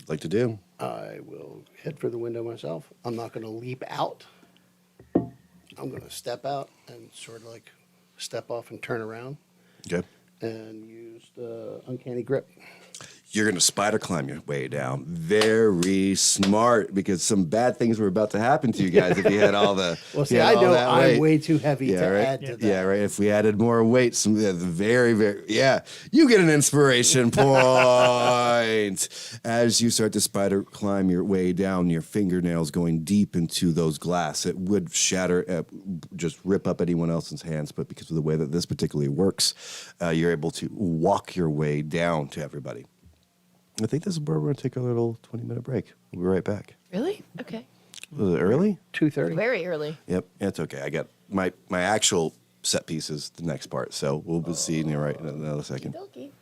Like to do. I will head for the window myself. I'm not going to leap out. I'm going to step out and sort of like step off and turn around Okay. and use the uncanny grip. You're going to spider climb your way down. Very smart, because some bad things were about to happen to you guys if you had all the. Well, if see, you had I all know that I'm weight. way too heavy to right. add to that. Yeah, right. If we added more weight, very, very, you get an inspiration point as you start to spider climb your way down. Your fingernails going deep into those glass. It would shatter, just rip up anyone else's hands, but because of the way that this particularly works, you're able to walk your way down to everybody. I think this is where we're going to take a little 20-minute break. We'll be right back. Really? Okay. Was it early? 2:30. Very early. Yep, it's okay. I got my actual set piece is the next part, so we'll be seeing you right in another second. Okey-dokey.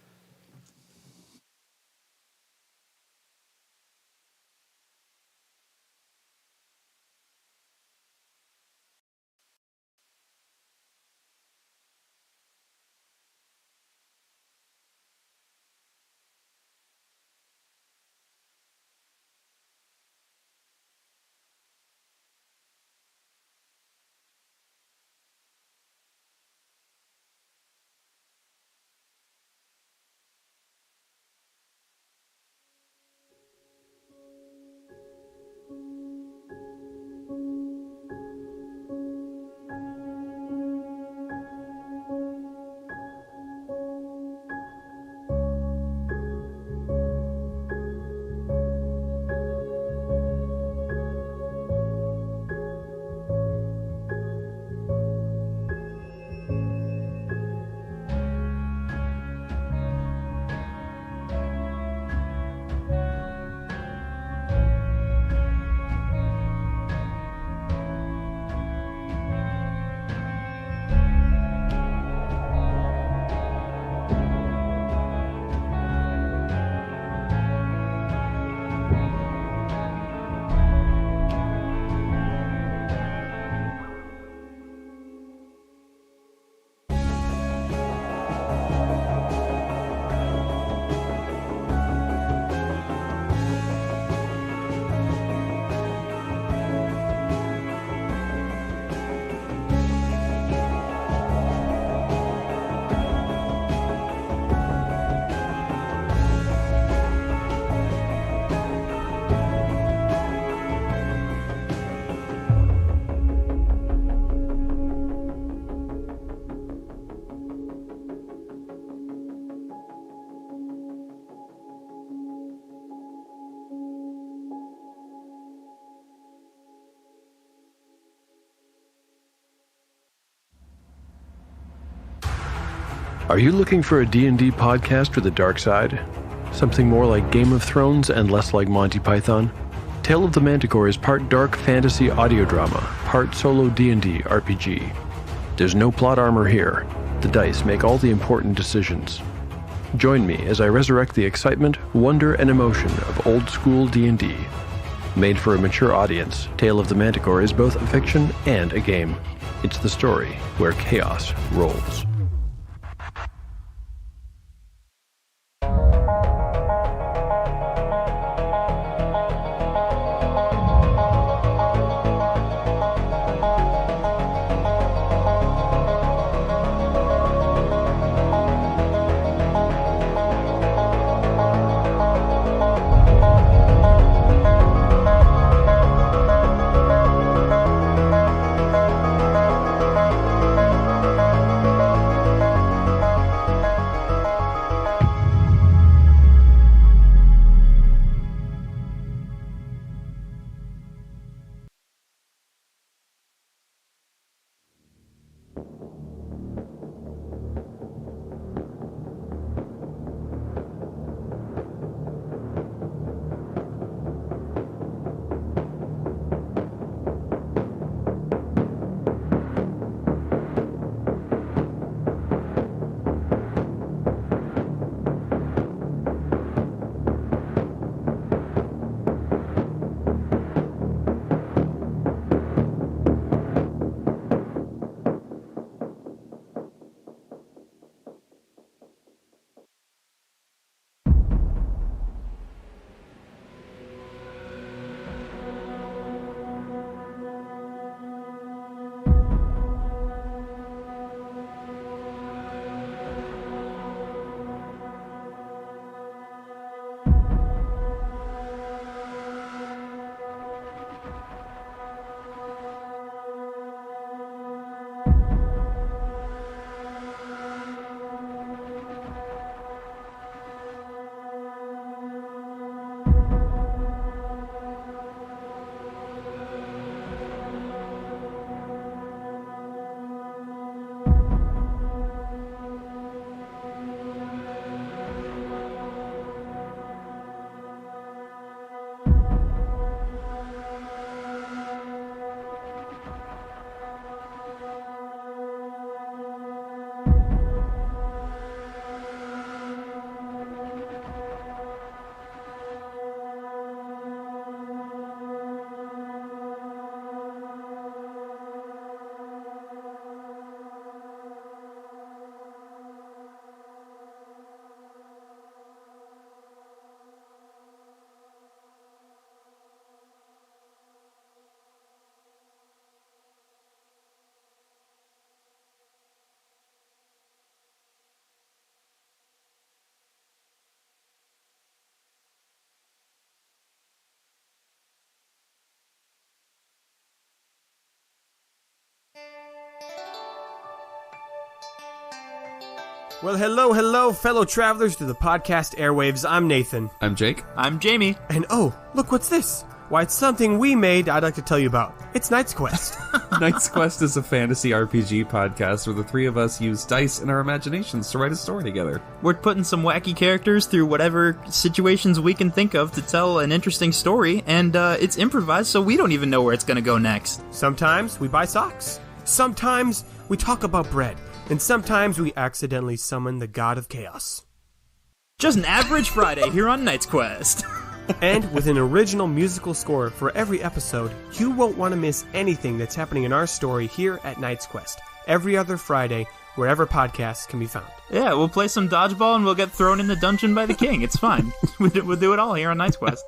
Are you looking for a D&D podcast with a dark side? Something more like Game of Thrones and less like Monty Python? Tale of the Manticore is part dark fantasy audio drama, part solo D&D RPG. There's no plot armor here. The dice make all the important decisions. Join me as I resurrect the excitement, wonder, and emotion of old school D&D. Made for a mature audience, Tale of the Manticore is both a fiction and a game. It's the story where chaos rolls. Well, hello, fellow travelers through the podcast airwaves. I'm Nathan. I'm Jake. I'm Jamie. And oh, look what's this? Why, it's something we made I'd like to tell you about. It's Knight's Quest. Knight's Quest is a fantasy RPG podcast where the three of us use dice and our imaginations to write a story together. We're putting some wacky characters through whatever situations we can think of to tell an interesting story, and it's improvised, so we don't even know where it's going to go next. Sometimes we buy socks. Sometimes we talk about bread. And sometimes we accidentally summon the god of chaos. Just an average Friday here on Knight's Quest. And with an original musical score for every episode, you won't want to miss anything that's happening in our story here at Knight's Quest, every other Friday, wherever podcasts can be found. Yeah, we'll play some dodgeball and we'll get thrown in the dungeon by the king. It's fine. We'll do it all here on Knight's Quest.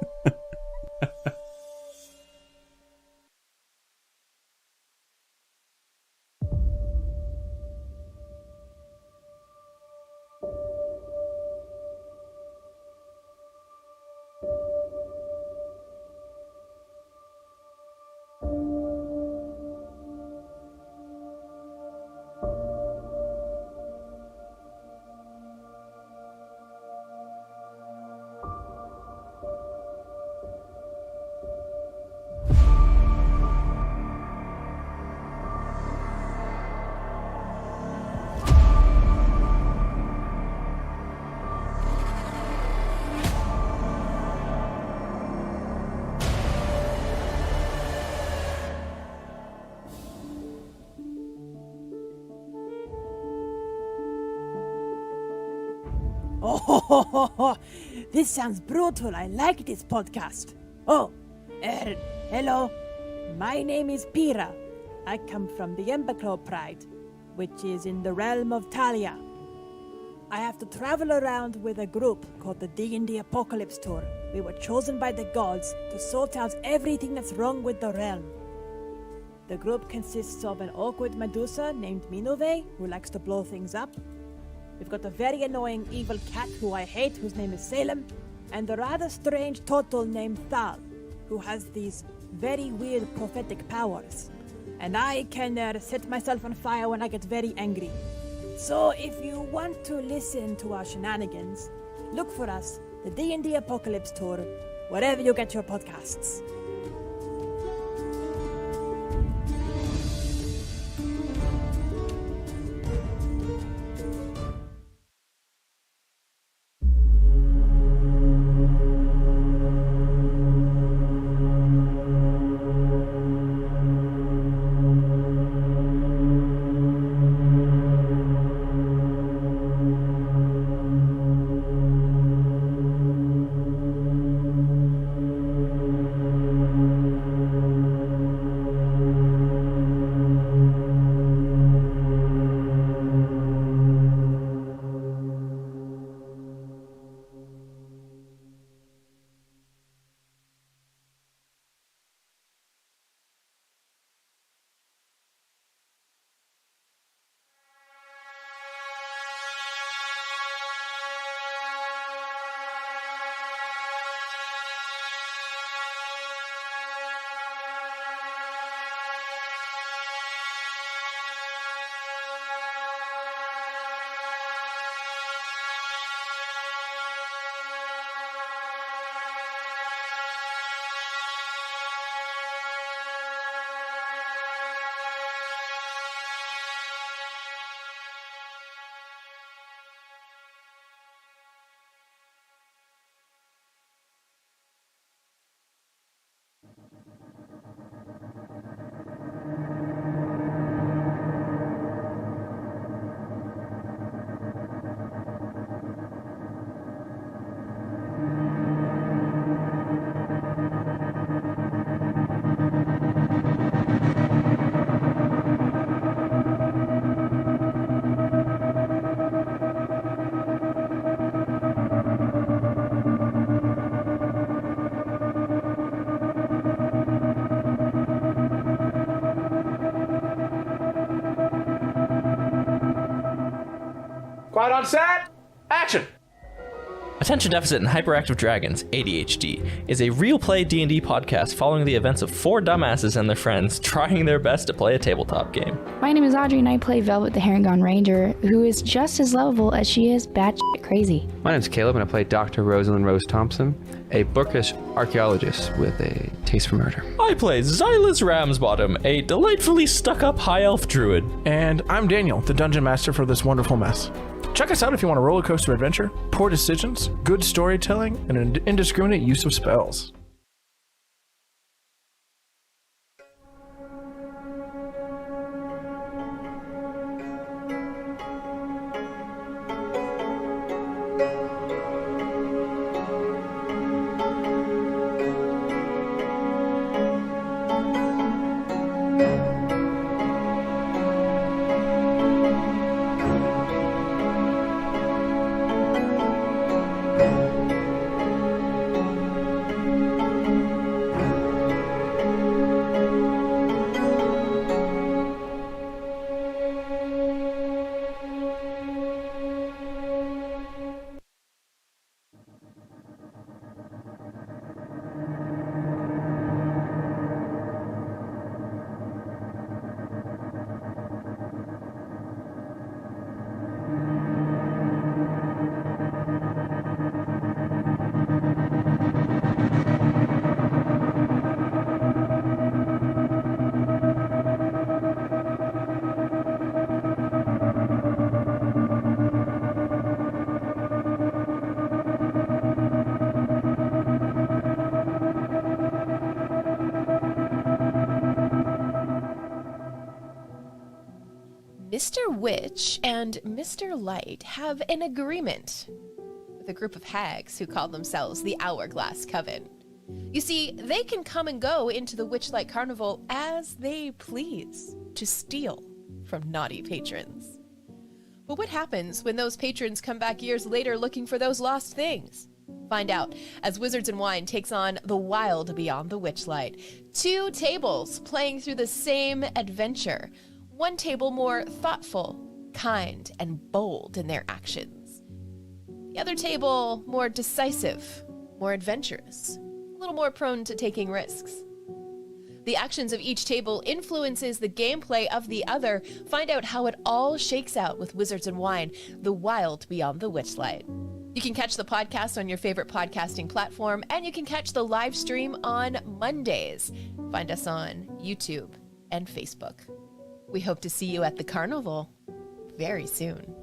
Oh, this sounds brutal. I like this podcast. Oh, hello. My name is Pira. I come from the Emberclaw Pride, which is in the realm of Talia. I have to travel around with a group called the D&D Apocalypse Tour. We were chosen by the gods to sort out everything that's wrong with the realm. The group consists of an awkward Medusa named Minove, who likes to blow things up. We've got a very annoying evil cat who I hate, whose name is Salem, and a rather strange turtle named Thal, who has these very weird prophetic powers. And I can set myself on fire when I get very angry. So if you want to listen to our shenanigans, look for us, the D&D Apocalypse Tour, wherever you get your podcasts. Quiet on set. Action. Attention Deficit and Hyperactive Dragons, ADHD, is a real-play D&D podcast following the events of 4 dumbasses and their friends trying their best to play a tabletop game. My name is Audrey and I play Velvet the Herringon Ranger, who is just as lovable as she is batshit crazy. My name's Caleb and I play Dr. Rosalind Rose Thompson, a bookish archaeologist with a taste for murder. I play Xylus Ramsbottom, a delightfully stuck-up high-elf druid. And I'm Daniel, the Dungeon Master for this wonderful mess. Check us out if you want a roller coaster adventure, poor decisions, good storytelling, and an indiscriminate use of spells. Mr. Witch and Mr. Light have an agreement with a group of hags who call themselves the Hourglass Coven. You see, they can come and go into the Witchlight Carnival as they please to steal from naughty patrons. But what happens when those patrons come back years later looking for those lost things? Find out as Wizards and Wine takes on The Wild Beyond the Witchlight. 2 tables playing through the same adventure. One table more thoughtful, kind, and bold in their actions. The other table more decisive, more adventurous, a little more prone to taking risks. The actions of each table influences the gameplay of the other. Find out how it all shakes out with Wizards and Wine, The Wild Beyond the Witchlight. You can catch the podcast on your favorite podcasting platform, and you can catch the live stream on Mondays. Find us on YouTube and Facebook. We hope to see you at the carnival very soon.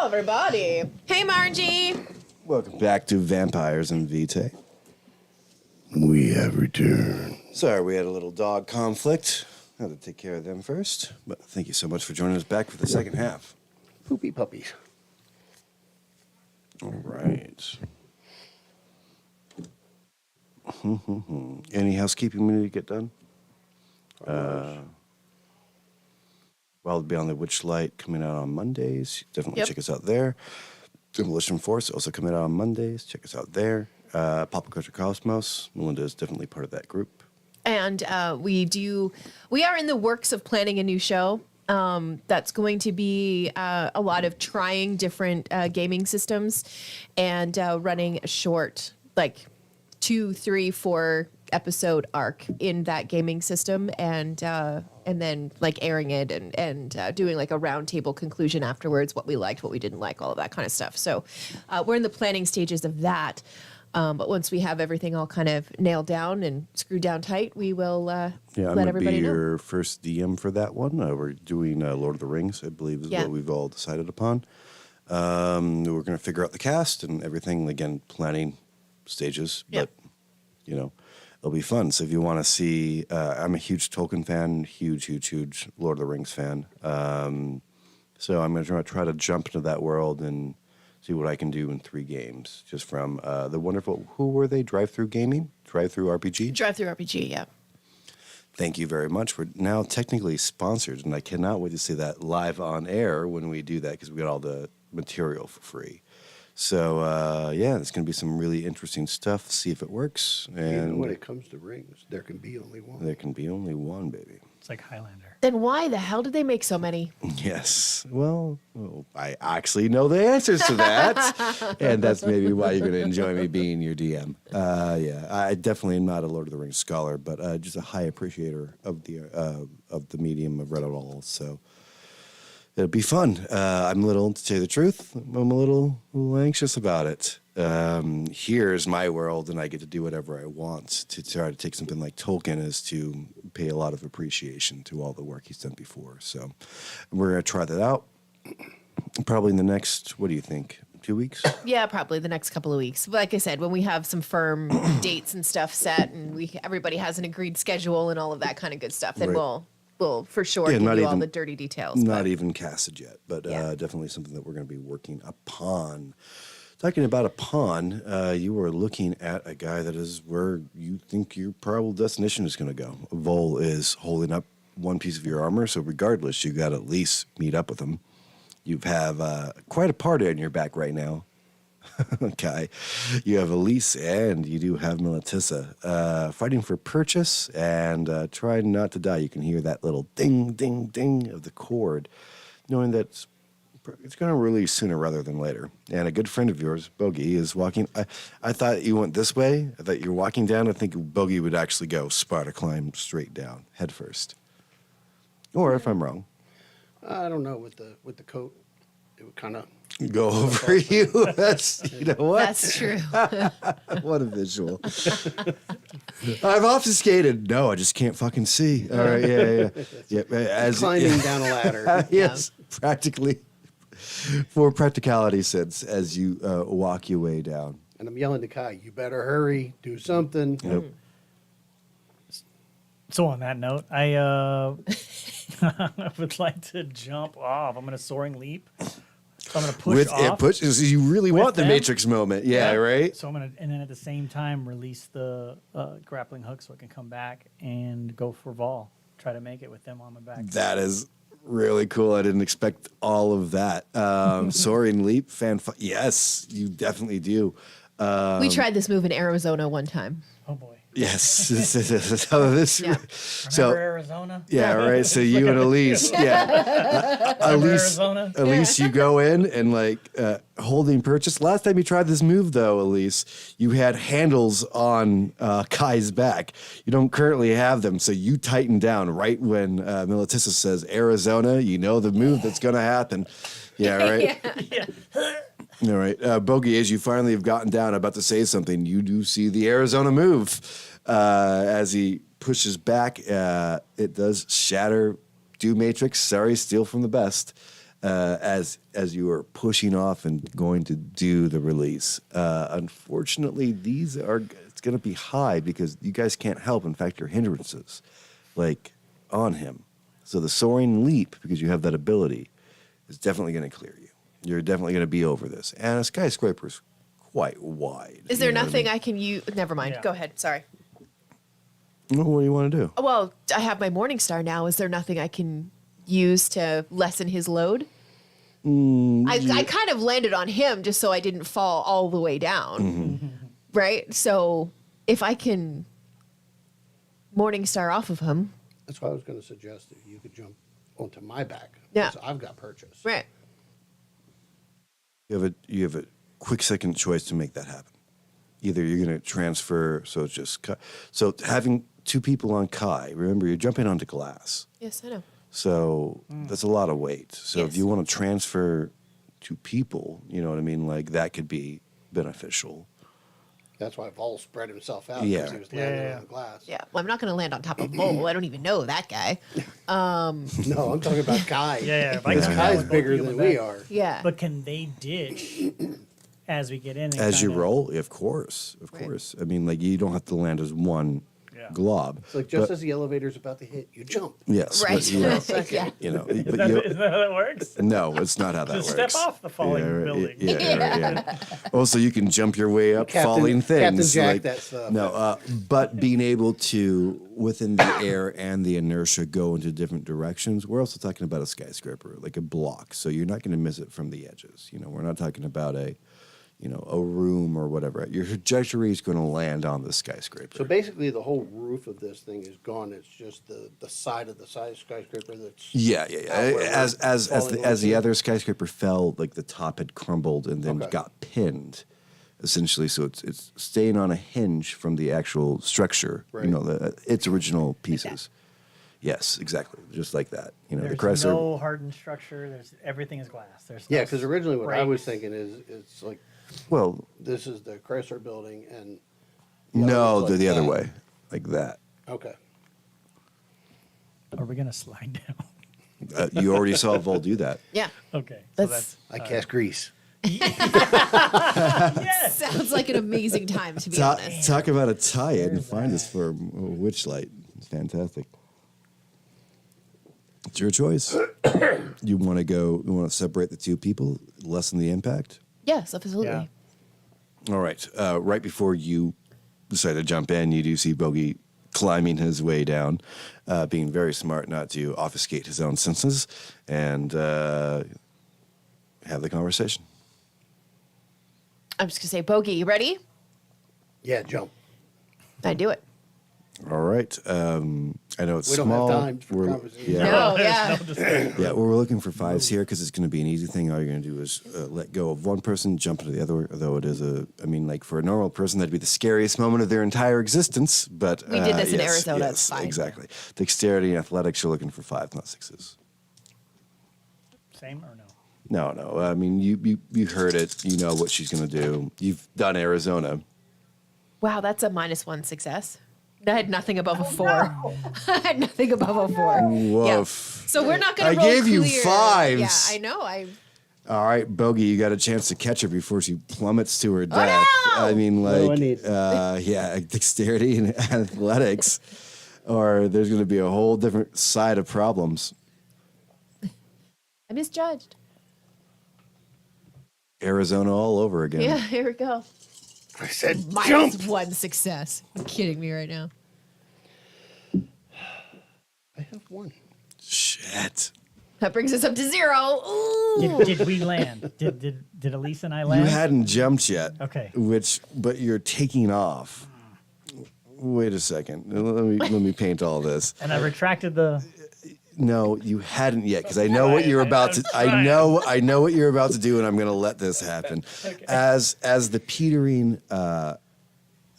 Hello, everybody. Hey, Margie. Welcome back to Vampires and Vitae. We have returned. Sorry, we had a little dog conflict. Had to take care of them first. But thank you so much for joining us back for the second half. Poopy puppies. All right. Any housekeeping we need to get done? Wild Beyond the Witchlight coming out on Mondays. Definitely check us out there. Demolition Force also coming out on Mondays. Check us out there. Pop Culture Cosmos. Melinda is definitely part of that group. And we are in the works of planning a new show. That's going to be a lot of trying different gaming systems and running a short, like 2, 3, 4 episode arc in that gaming system, and then like airing it and doing like a roundtable conclusion afterwards, what we liked, what we didn't like, all of that kind of stuff. So we're in the planning stages of that. But once we have everything all kind of nailed down and screwed down tight, we will I'm let everybody be know. your first DM for that one. We're doing Lord of the Rings, I believe, is what we've all decided upon. We're going to figure out the cast and everything. Again, planning stages, but it'll be fun. So if you want to see, I'm a huge Tolkien fan, huge Lord of the Rings fan. So I'm going to try to jump into that world and see what I can do in 3 games, just from the wonderful, who were they? Drive-Thru Gaming? Drive-Thru RPG? Drive-Thru RPG, yeah. Thank you very much. We're now technically sponsored, and I cannot wait to see that live on air when we do that, because we got all the material for free. So, there's going to be some really interesting stuff. See if it works. And when it comes to rings, there can be only one. There can be only one, baby. It's like Highlander. Then why the hell did they make so many? Yes. Well, I actually know the answers to that. And that's maybe why you're going to enjoy me being your DM. I definitely am not a Lord of the Rings scholar, but just a high appreciator of the medium of Read It All. So it'll be fun. I'm a little, to tell you the truth, I'm a little anxious about it. Here's my world, and I get to do whatever I want. To try to take something like Tolkien is to pay a lot of appreciation to all the work he's done before. So we're going to try that out. Probably in the next, what do you think, 2 weeks? Yeah, probably the next couple of weeks. Like I said, when we have some firm dates and stuff set, and everybody has an agreed schedule and all of that kind of good stuff, then Right. we'll for sure give you all the dirty details. Not even casted yet, but definitely something that we're going to be working upon. Talking about a pawn, you are looking at a guy that is where you think your probable destination is going to go. Vol is holding up one piece of your armor, so regardless, you got to at least meet up with him. You have quite a party on your back right now. Okay. You have Elise and you do have Melatissa fighting for purchase and trying not to die. You can hear that little ding, ding, ding of the cord, knowing that it's going to release sooner rather than later. And a good friend of yours, Bogey, is walking. I thought you went this way. I thought you were walking down. I think Bogey would actually go Sparta climb straight down, head first. Or if I'm wrong. I don't know, with the coat, it would kind of go over you. That's, you know what? That's true. What a visual. I'm obfuscated. No, I just can't fucking see. All right, yeah. As climbing down a ladder. Yes, practically. For practicality sense, as you walk your way down. And I'm yelling to Kai, you better hurry, do something. Yep. So on that note, I would like to jump off. I'm going to soaring leap. So I'm going to push off. You really want the them. Matrix moment. Yeah, right? So I'm going to, and then at the same time, release the grappling hook so I can come back and go for Vol. Try to make it with them on my back. That is really cool. I didn't expect all of that. Soaring leap, yes, you definitely do. We tried this move in Arizona one time. Oh boy. Yes. Remember Arizona? Yeah, right. So you and Elise, Elise, you go in and like holding purchase. Last time you tried this move, though, Elise, you had handles on Kai's back. You don't currently have them, so you tighten down right when Melatissa says Arizona. You know the move that's going to happen. Yeah, right. Yeah. All right. Bogey, as you finally have gotten down, about to say something, you do see the Arizona move. As he pushes back, it does shatter, do Matrix, sorry, steal from the best. as you are pushing off and going to do the release. Unfortunately, it's going to be high because you guys can't help. In fact, you're hindrances, like on him. So the soaring leap, because you have that ability, is definitely going to clear you. You're definitely going to be over this. And a skyscraper's quite wide. Is there nothing I can use? Never mind. Go ahead. Sorry. Well, what do you want to do? Well, I have my Morning Star now. Is there nothing I can use to lessen his load? I kind of landed on him just so I didn't fall all the way down. Right? So if I can Morning Star off of him. That's why I was going to suggest that you could jump onto my back. Yeah. So I've got purchase. Right. You have a quick second choice to make that happen. Either you're going to transfer, so it's just so having two people on Kai. Remember, you're jumping onto glass, Yes, I know. so that's a lot of weight. So if Yes. you want to transfer two people, you know what I mean. Like that could be beneficial. That's why Vol spread himself out. Yeah. Because he was landing on the glass. Yeah. Well, I'm not going to land on top of Vol. I don't even know that guy. No, I'm talking about Kai. If Because can Kai's both bigger of you than with we that. are. Yeah. But can they ditch as we get in? And As you kinda- roll, of course. I mean, like you don't have to land as one glob. It's like just but- as the elevator's about to hit, you jump. Yes, Right. but, you know, Yeah. you know, Is but that, you- is that how that works? no, it's not how that Just works. step off the falling right, building. Yeah. Also, you can jump your way up Captain- falling Captain things. Jack like, that stuff. No, but being able to, within the air and the inertia, go into different directions. We're also talking about a skyscraper, like a block. So you're not going to miss it from the edges. You know, we're not talking about a room or whatever. Your trajectory is going to land on the skyscraper. So basically, the whole roof of this thing is gone. It's just the side of the skyscraper that's Yeah. out where we're As falling the onto. other skyscraper fell, like the top had crumbled and then Okay. got pinned, essentially. So it's staying on a hinge from the actual structure. Right. You know, its original pieces. Yes, exactly, just like that. You know, There's the Chrysler. no hardened structure. Everything is glass. There's Yeah, no because originally what I was breaks. thinking is it's like Well, this is the Chrysler building and no, one's like the other that. way, like that. Okay. Are we gonna slide down? You already saw Vol do that. Yeah. Okay. So that's I cast grease. Sounds like an amazing time, to be honest. Talk about a tie-in. Find us for Witchlight. It's fantastic. It's your choice. You want to go? You want to separate the two people, lessen the impact? Yes, absolutely. Yeah. All right. Right before you decide to jump in, you do see Bogey climbing his way down, being very smart not to obfuscate his own senses, and have the conversation. I'm just going to say, Bogey, you ready? Yeah, jump. I do it. All right. I know it's We don't small. have time for conversation. Yeah. No, yeah. Yeah, we're looking for fives here because it's going to be an easy thing. All you're going to do is let go of one person, jump into the other. Although it is like for a normal person, that'd be the scariest moment of their entire existence. But We did this in yes, Arizona, Yes, it's fine. exactly. Dexterity and athletics, you're looking for 5, not 6s. Same or no? No. I mean, you heard it. You know what she's going to do. You've done Arizona. Wow, that's a -1 success. I had nothing above a 4. I had nothing above a 4. Yeah. Woof. So we're not going I to roll gave you clear. 5s. Yeah, I know. All right, Bogey, you got a chance to catch her before she plummets to her death. no! I mean, What do I like, need? yeah, dexterity and athletics, or there's going to be a whole different side of problems. I misjudged. Arizona all over again. Yeah, here we go. I said jump. -1 success. You're kidding me right now. I have 1. Shit. That brings us up to 0. Ooh. Did we land? Did Elise and I You land? hadn't jumped yet. Okay. But you're taking off. Wait a second. Let me paint all this. And I retracted the. No, you hadn't yet, because I know what you're about to. I know what you're about to do, and I'm going to let this happen. Okay. As the petering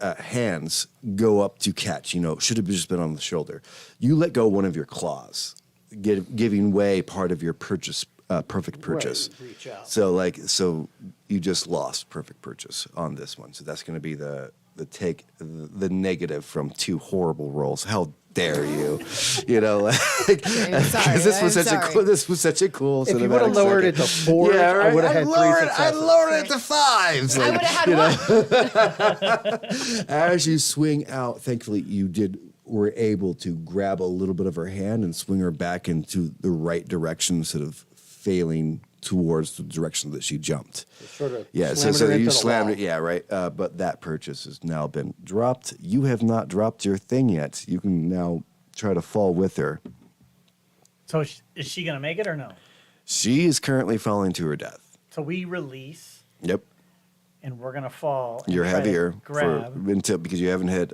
hands go up to catch, should have just been on the shoulder. You let go one of your claws, giving way part of your purchase, perfect purchase. Right, reach out. So you just lost perfect purchase on this one. So that's going to be the negative from 2 horrible rolls. Hell, dare you? You know, like, sorry, 'cause this was I'm such a sorry. cool, this was such a cool. If you would have lowered it to 4, yeah, right? I would have had 3 I successes. lowered it to 5s. I would have had one. As you swing out, thankfully you were able to grab a little bit of her hand and swing her back into the right direction instead of failing towards the direction that she jumped. Sort of Yeah, slamming so her you into the slammed wall. it. Yeah, right. But that purchase has now been dropped. You have not dropped your thing yet. You can now try to fall with her. So is she gonna make it or no? She is currently falling to her death. So we release, Yep. and we're gonna fall. And You're try to heavier grab. because you haven't hit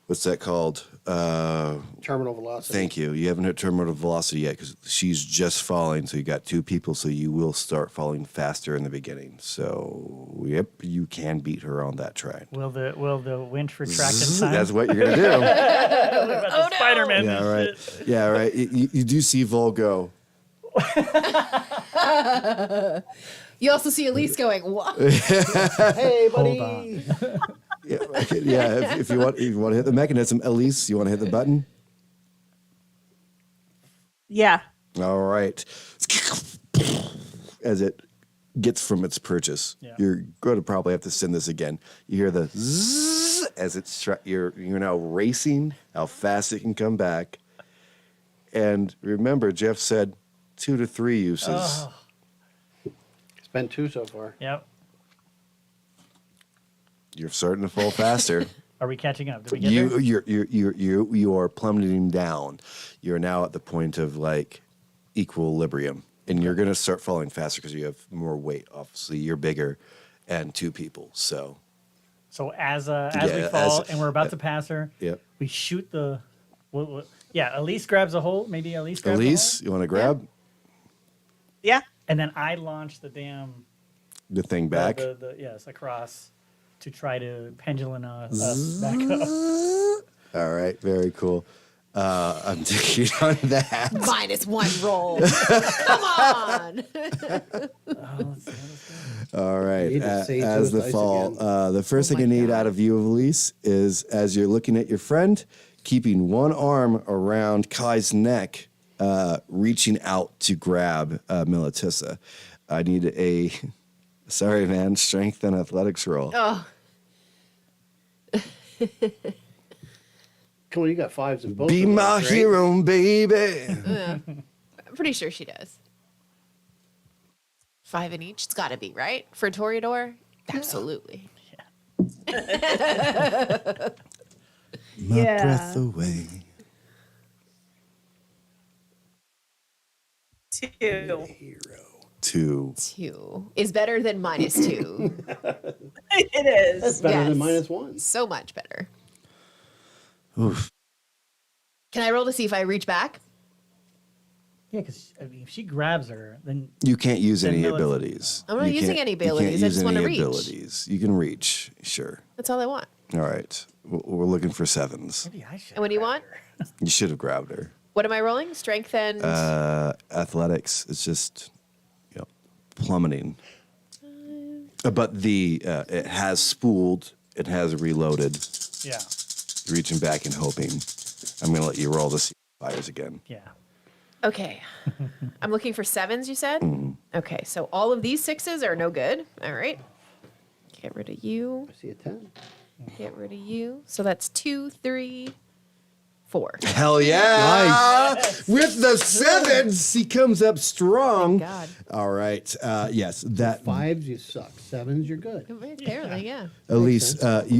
what's that called? Terminal velocity. Thank you. You haven't hit terminal velocity yet because she's just falling. So you got 2 people, so you will start falling faster in the beginning. So yep, you can beat her on that try. Will the winch retract in time? That's what you're gonna do. Oh, no. Spider-Man. Yeah, right. Shit. Yeah, right. You do see Vol go. You also see Elise going, what? Hey, buddy. Hold on. Yeah, okay, yeah. If you want to hit the mechanism, Elise, you want to hit the button. Yeah. All right. As it gets from its purchase, you're going to probably have to send this again. You hear the zzz as it's you're now racing how fast it can come back. And remember, Jeff said 2 to 3 uses. Oh. It's been 2 so far. Yep. You're starting to fall faster. Are we catching up? Did we get there? You are plummeting down. You're now at the point of like equilibrium, and you're going to start falling faster because you have more weight. Obviously, you're bigger, and 2 people. So as we fall and we're about to pass her, yep. we shoot the. Elise grabs a hold. Maybe Elise grabs Elise, you want to grab Yeah. and then I launch the damn the thing back? yes, across to try to pendulum us back up. All right, very cool. I'm taking on that. -1 roll. Come on. All right. You need to say As to the us fall, again. the first thing I need out of you, Elise, is as you're looking at your friend, keeping one arm around Kai's neck, reaching out to grab Melatissa. I need a, sorry, man, strength and athletics roll. Oh. Come on, you got 5s in both. Be of those, my right? hero, baby. I'm pretty sure she does. 5 in each. It's got to be, right? For a Toreador? Absolutely. My breath away. 2. 2. 2 is better than -2. It is. That's better than Yes. -1. So much better. Oof. Can I roll to see if I reach back? Yeah, because if she grabs her, then You can't use Then any Millicent- abilities. I'm not You using can't- any you can't abilities. I use just wanna any reach. abilities. You can reach, sure. That's all I want. All right. We're looking for 7s. maybe I should. And what do you want? You should have grabbed her. What am I rolling? Strength and... Athletics is just, plummeting. But it has spooled. It has reloaded. Yeah. Reaching back and hoping. I'm going to let you roll to see if it fires again. Yeah. Okay. I'm looking for 7s, you said? Mm-hmm. Okay, so all of these 6s are no good. All right. Get rid of you. I see a 10. Get rid of you. So that's 2, 3, 4. Hell yeah! With the 7s, he comes up strong. Thank God. All right. Yes, that 5s, you suck. 7s, you're good. Apparently, yeah. Elise,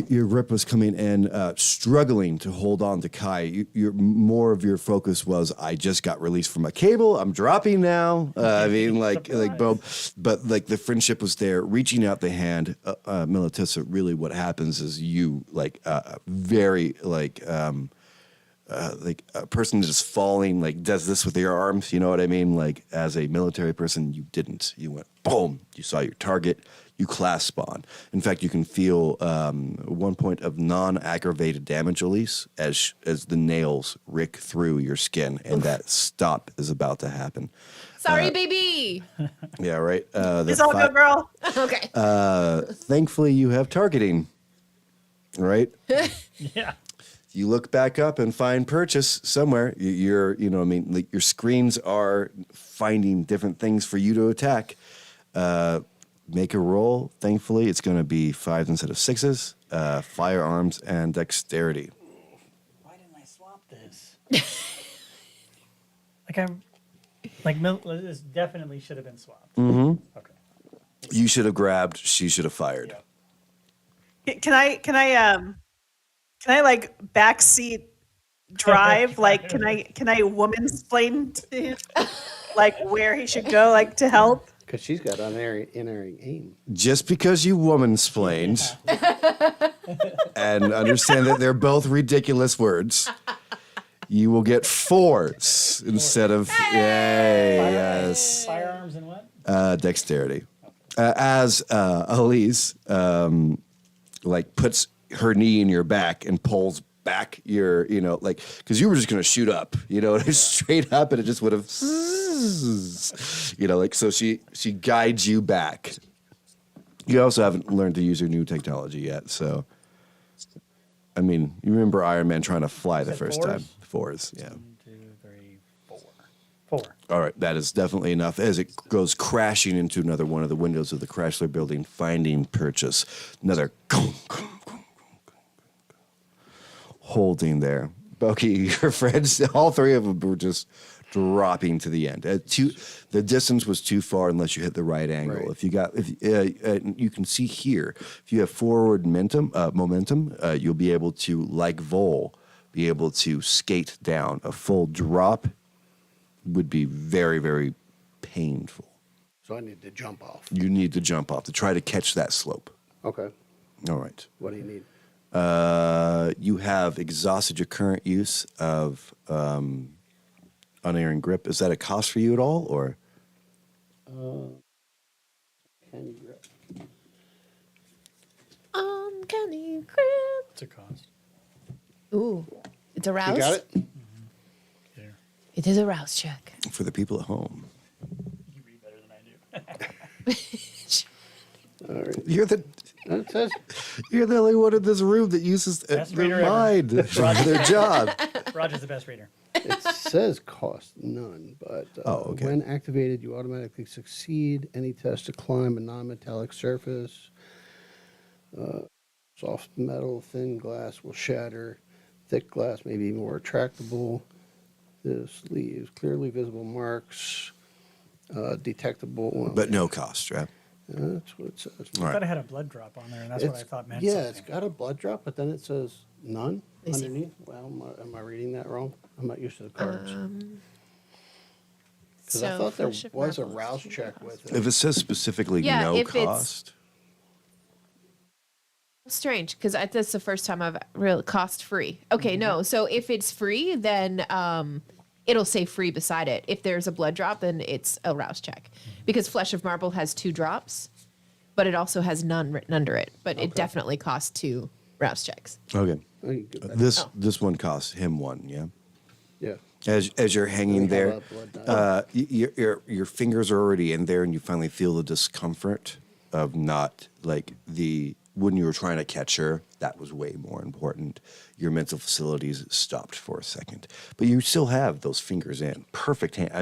your grip was coming in, struggling to hold on to Kai. More of your focus was, I just got released from a cable. I'm dropping now. I mean, like boom. But like the friendship was there, reaching out the hand. Melatissa, really, what happens is you very like a person just falling, like does this with your arms. You know what I mean? Like as a military person, you didn't. You went boom. You saw your target. You clasp on. In fact, you can feel 1 point of non-aggravated damage, Elise, as the nails rick through your skin, and that stop is about to happen. Sorry, baby. Yeah, right. It's all good, girl. Okay. Thankfully, you have targeting, right? Yeah. You look back up and find purchase somewhere. Like your screens are finding different things for you to attack. Make a roll. Thankfully, it's going to be 5s instead of 6s. Firearms and dexterity. Why didn't I swap this? This definitely should have been swapped. Mm-hmm. Okay. You should have grabbed. She should have fired. Can I like backseat drive? Like, can I woman explain to him like where he should go, like to help? Because she's got unerring aim. Just because you woman-splained and understand that they're both ridiculous words, you will get 4s instead of yay. Yes. Firearms and what? Dexterity. As Elise puts her knee in your back and pulls back your, because you were just going to shoot up, straight up, and it just would have, so she guides you back. You also haven't learned to use your new technology yet, so, you remember Iron Man trying to fly the first time. 4s, yeah. 1, 2, 3, 4. 4. All right, that is definitely enough. As it goes crashing into another one of the windows of the Chrysler building, finding purchase. Another holding there. Boki, your friends, all 3 of them were just dropping to the end. The distance was too far unless you hit the right angle. Right. You can see here, if you have forward momentum, you'll be able to, like Vol, be able to skate down. A full drop would be very, very painful. So I need to jump off. You need to jump off to try to catch that slope. Okay. All right. What do you need? You have exhausted your current use of unerring grip. Is that a cost for you at all, or? Candy grip. Uncanny grip. It's a cost. Ooh, it's a rouse. You got it? Yeah. It is a rouse check. For the people at home. You read better than I do. All right. You're the only one in this room that uses their mind for their job. Roger's the best reader. It says cost none, but okay. When activated, you automatically succeed any test to climb a non-metallic surface. Soft metal, thin glass will shatter. Thick glass may be more retractable. This leaves clearly visible marks, detectable. But no cost, right? That's what it says. I thought it had a blood drop on there, and that's what I thought meant. Yeah, something. it's got a blood drop, but then it says none I see. underneath. Well, am I reading that wrong? I'm not used to the cards. Because I thought there was a rouse check with it. If it says specifically no cost. Strange, because that's the first time I've really cost free. Okay, no. So if it's free, then it'll say free beside it. If there's a blood drop, then it's a rouse check. Because Flesh of Marble has 2 drops, but it also has none written under it. But it definitely costs 2 rouse checks. Okay. This one costs him 1, yeah? Yeah. As you're hanging there, your fingers are already in there, and you finally feel the discomfort of not, when you were trying to catch her, that was way more important. Your mental facilities stopped for a second. But you still have those fingers in. Perfect hand.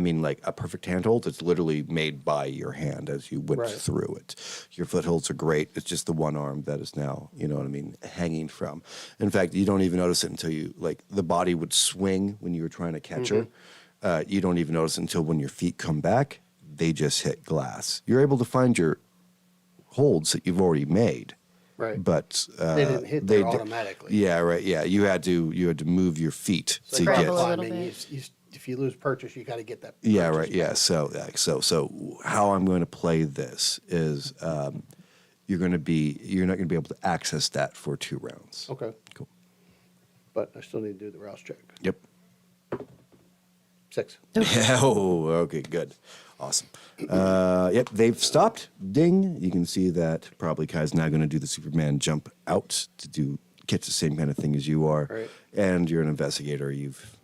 A perfect handhold. It's literally made by your hand as you went through it. Your footholds are great. It's just the one arm that is now, hanging from. In fact, you don't even notice it until the body would swing when you were trying to catch her. You don't even notice until when your feet come back, they just hit glass. You're able to find your holds that you've already made. Right. But they didn't hit there automatically. Yeah, right. Yeah, you had to move your feet to get. If you lose purchase, you got to get that. Yeah, right. Yeah. So how I'm going to play this is you're not going to be able to access that for 2 rounds. Okay. Cool. But I still need to do the rouse check. Yep. 6. Yeah. Oh, okay. Good. Awesome. Yep, they've stopped. Ding. You can see that probably Kai's now going to do the Superman jump out to catch the same kind of thing as you are. Right. And you're an investigator. You've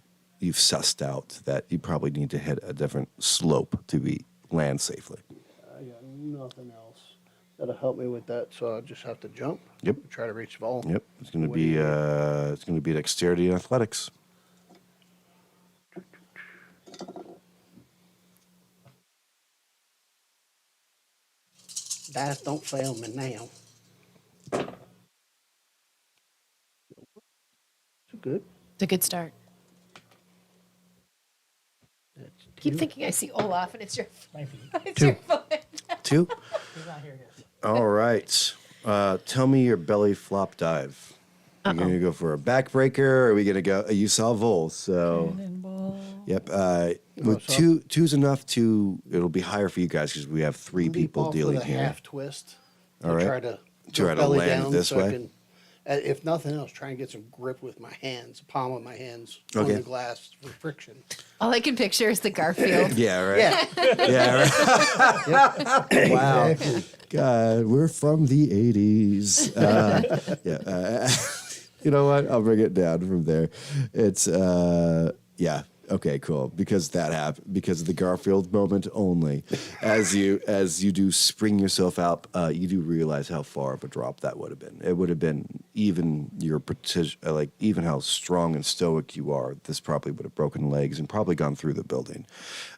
sussed out that you probably need to hit a different slope to land safely. I got nothing else. That'll help me with that, so I'll just have to jump. Yep. Try to reach Vol. Yep. It's going to What do be you dexterity and athletics. Dice don't fail me now. It's good. It's a good start. Keep thinking I see Olaf and it's your, it's your foot. 2. All right. Tell me your belly flop dive. Are you going to go for a backbreaker, or are we going to go? You saw Vol, so. Yep. With two's enough to. It'll be higher for you guys because we have 3 people dealing with a here. half twist. All right. Try to land down this so I way. can, if nothing else, try and get some grip with my hands, palm of my hands on Okay. the glass for friction. All I can picture is the Garfield. Yeah. Right. Yeah. Yeah. Right. Wow. God, we're from the 80s. You know what? I'll bring it down from there. It's yeah. Okay, cool. Because that happened, because of the Garfield moment only. As you do spring yourself out, you do realize how far of a drop that would have been. It would have been even your even how strong and stoic you are. This probably would have broken legs and probably gone through the building.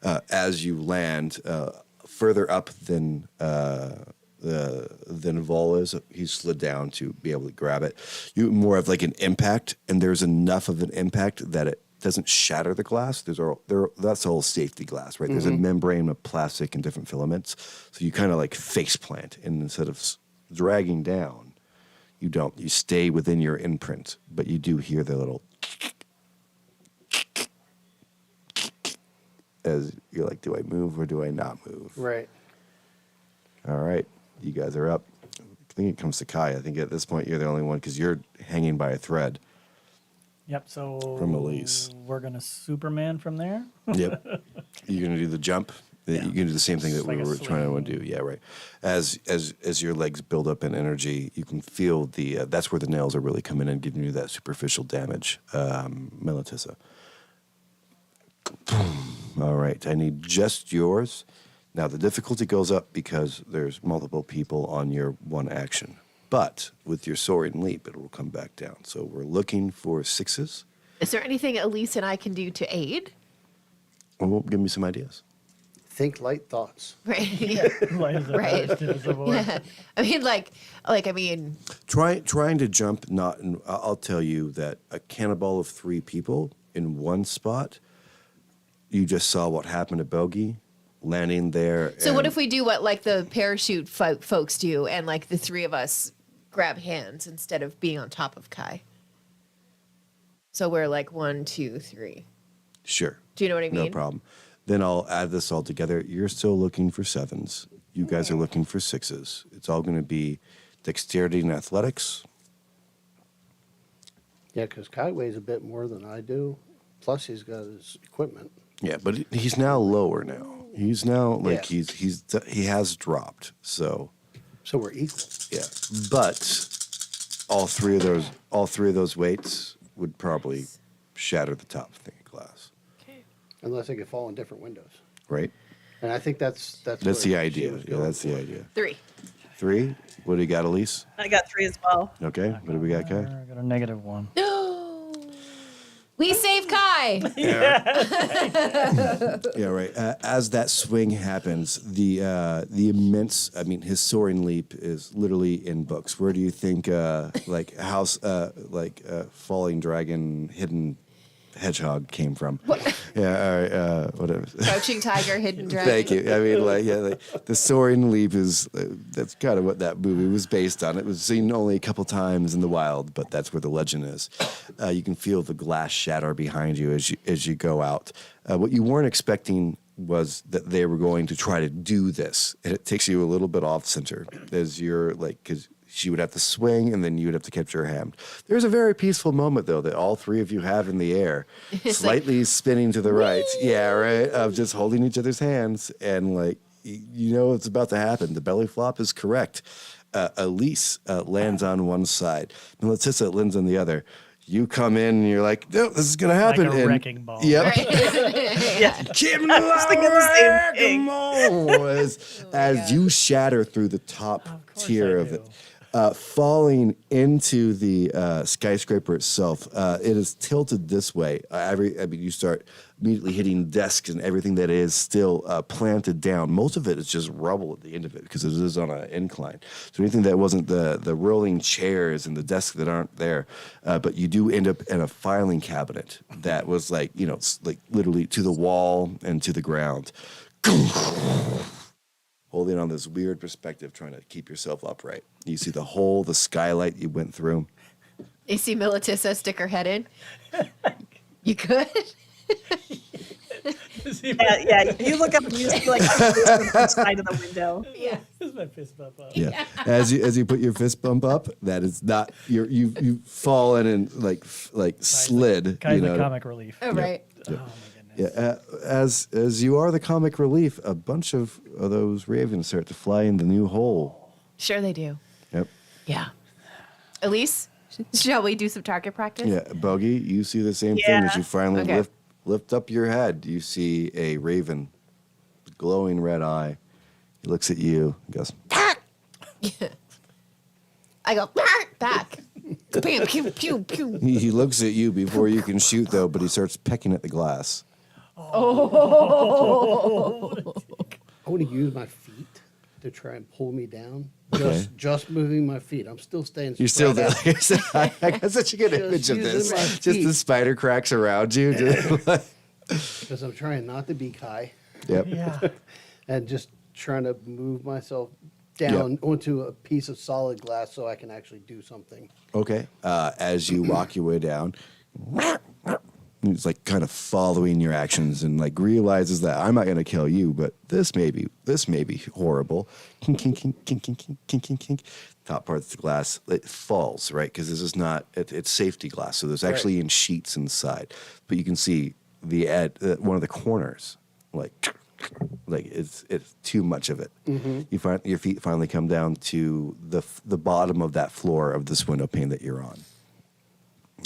As you land further up than Vol is, he slid down to be able to grab it. You more of like an impact, and there's enough of an impact that it doesn't shatter the glass. That's all safety glass, right? There's a membrane of plastic and different filaments, so you kind of like face plant, and instead of dragging down, you don't. You stay within your imprint, but you do hear the little as you're like, do I move or do I not move? Right. All right, you guys are up. I think it comes to Kai. I think at this point you're the only one because you're hanging by a thread. Yep. So From Elise. we're gonna Superman from there. Yep. You're gonna do the jump. You can do the same thing that Just we like a were trying to do. Yeah, right. As your legs build up in energy, you can feel the. That's where the nails are really coming in, giving you that superficial damage. Melitissa. All right. I need just yours. Now the difficulty goes up because there's multiple people on your one action. But with your soaring leap, it will come back down. So we're looking for 6s. Is there anything Elise and I can do to aid? Well, give me some ideas. Think light thoughts. Right. Yeah. Right. Yeah. I mean, Trying to jump, not. I'll tell you that a cannonball of 3 people in one spot. You just saw what happened to Bogey, landing there. So what if we do what like the parachute folks do, and like the 3 of us grab hands instead of being on top of Kai? So we're like 1, 2, 3. Sure. Do you know what I mean? No problem. Then I'll add this all together. You're still looking for 7s. You guys are looking for 6s. It's all going to be dexterity and athletics. Yeah, because Kai weighs a bit more than I do. Plus, he's got his equipment. Yeah, but he's now lower now. He's now like he has dropped. So we're equal. Yeah, but all three of those weights would probably shatter the top of the glass. Unless they could fall in different windows. Right. And I think that's the where she idea. was Yeah, going that's the for. idea. 3. 3. What do you got, Elise? I got 3 as well. Okay. What do we got, Kai? I got a -1. We save Kai. Yeah, right. As that swing happens, the immense. I mean, his soaring leap is literally in books. Where do you think, falling dragon, hidden hedgehog came from? Yeah, all right. Whatever. Crouching tiger, hidden dragon. Thank you. I mean, the soaring leap is that's kind of what that movie was based on. It was seen only a couple times in the wild, but that's where the legend is. You can feel the glass shatter behind you as you go out. What you weren't expecting was that they were going to try to do this, and it takes you a little bit off center as you're because she would have to swing, and then you would have to catch her hand. There's a very peaceful moment, though, that all 3 of you have in the air, slightly spinning to the right. Yeah, right, of just holding each other's hands, and you know it's about to happen. The belly flop is correct. Elise lands on one side. Melitissa lands on the other. You come in and you're like, no, this is going to happen. Like a and, wrecking ball. Yep. Yeah. Kim I was thinking the same thing. as you shatter through the top tier of it, falling into the skyscraper itself. It is tilted this way. You start immediately hitting desks and everything that is still planted down. Most of it is just rubble at the end of it because it is on an incline. So anything that wasn't the rolling chairs and the desks that aren't there, but you do end up in a filing cabinet that was like literally to the wall and to the ground. Holding on this weird perspective, trying to keep yourself upright. You see the skylight you went through. You see Militissa stick her head in. You could. Yeah. You look up and you see like a fist on the side of the window. Yeah. This is my fist bump up. Yeah. As you put your fist bump up, that is not you've fallen and like slid. Kind of comic relief. Oh, right. Yeah. Yeah, as you are the comic relief, a bunch of those ravens start to fly in the new hole. Sure they do. Yep. Yeah. Elise, shall we do some target practice? Yeah, Bogey, you see the same thing as you finally lift up your head. You see a raven, glowing red eye. He looks at you and goes, I go, back. Bam, pew, pew, pew. He looks at you before you can shoot, though, but he starts pecking at the glass. Oh. I want to use my feet to try and pull me down. Okay. Just moving my feet. I'm still staying. You're still there. spread out. I got such a good image of using this. my Just feet. the spider cracks around you. Because I'm trying not to be Kai. Yep. Yeah. And just trying to move myself down onto a piece of solid glass so I can actually do something. Okay. As you walk your way down, he's like kind of following your actions and like realizes that I'm not going to kill you, but this may be horrible. Kink, kink, kink, kink, kink, kink, kink, kink, kink. Top part of the glass, it falls, right? Because this is not, it's safety glass. So there's actually in sheets inside, but you can see one of the corners, like it's too much of it. Mm-hmm. You find your feet finally come down to the bottom of that floor of this window pane that you're on.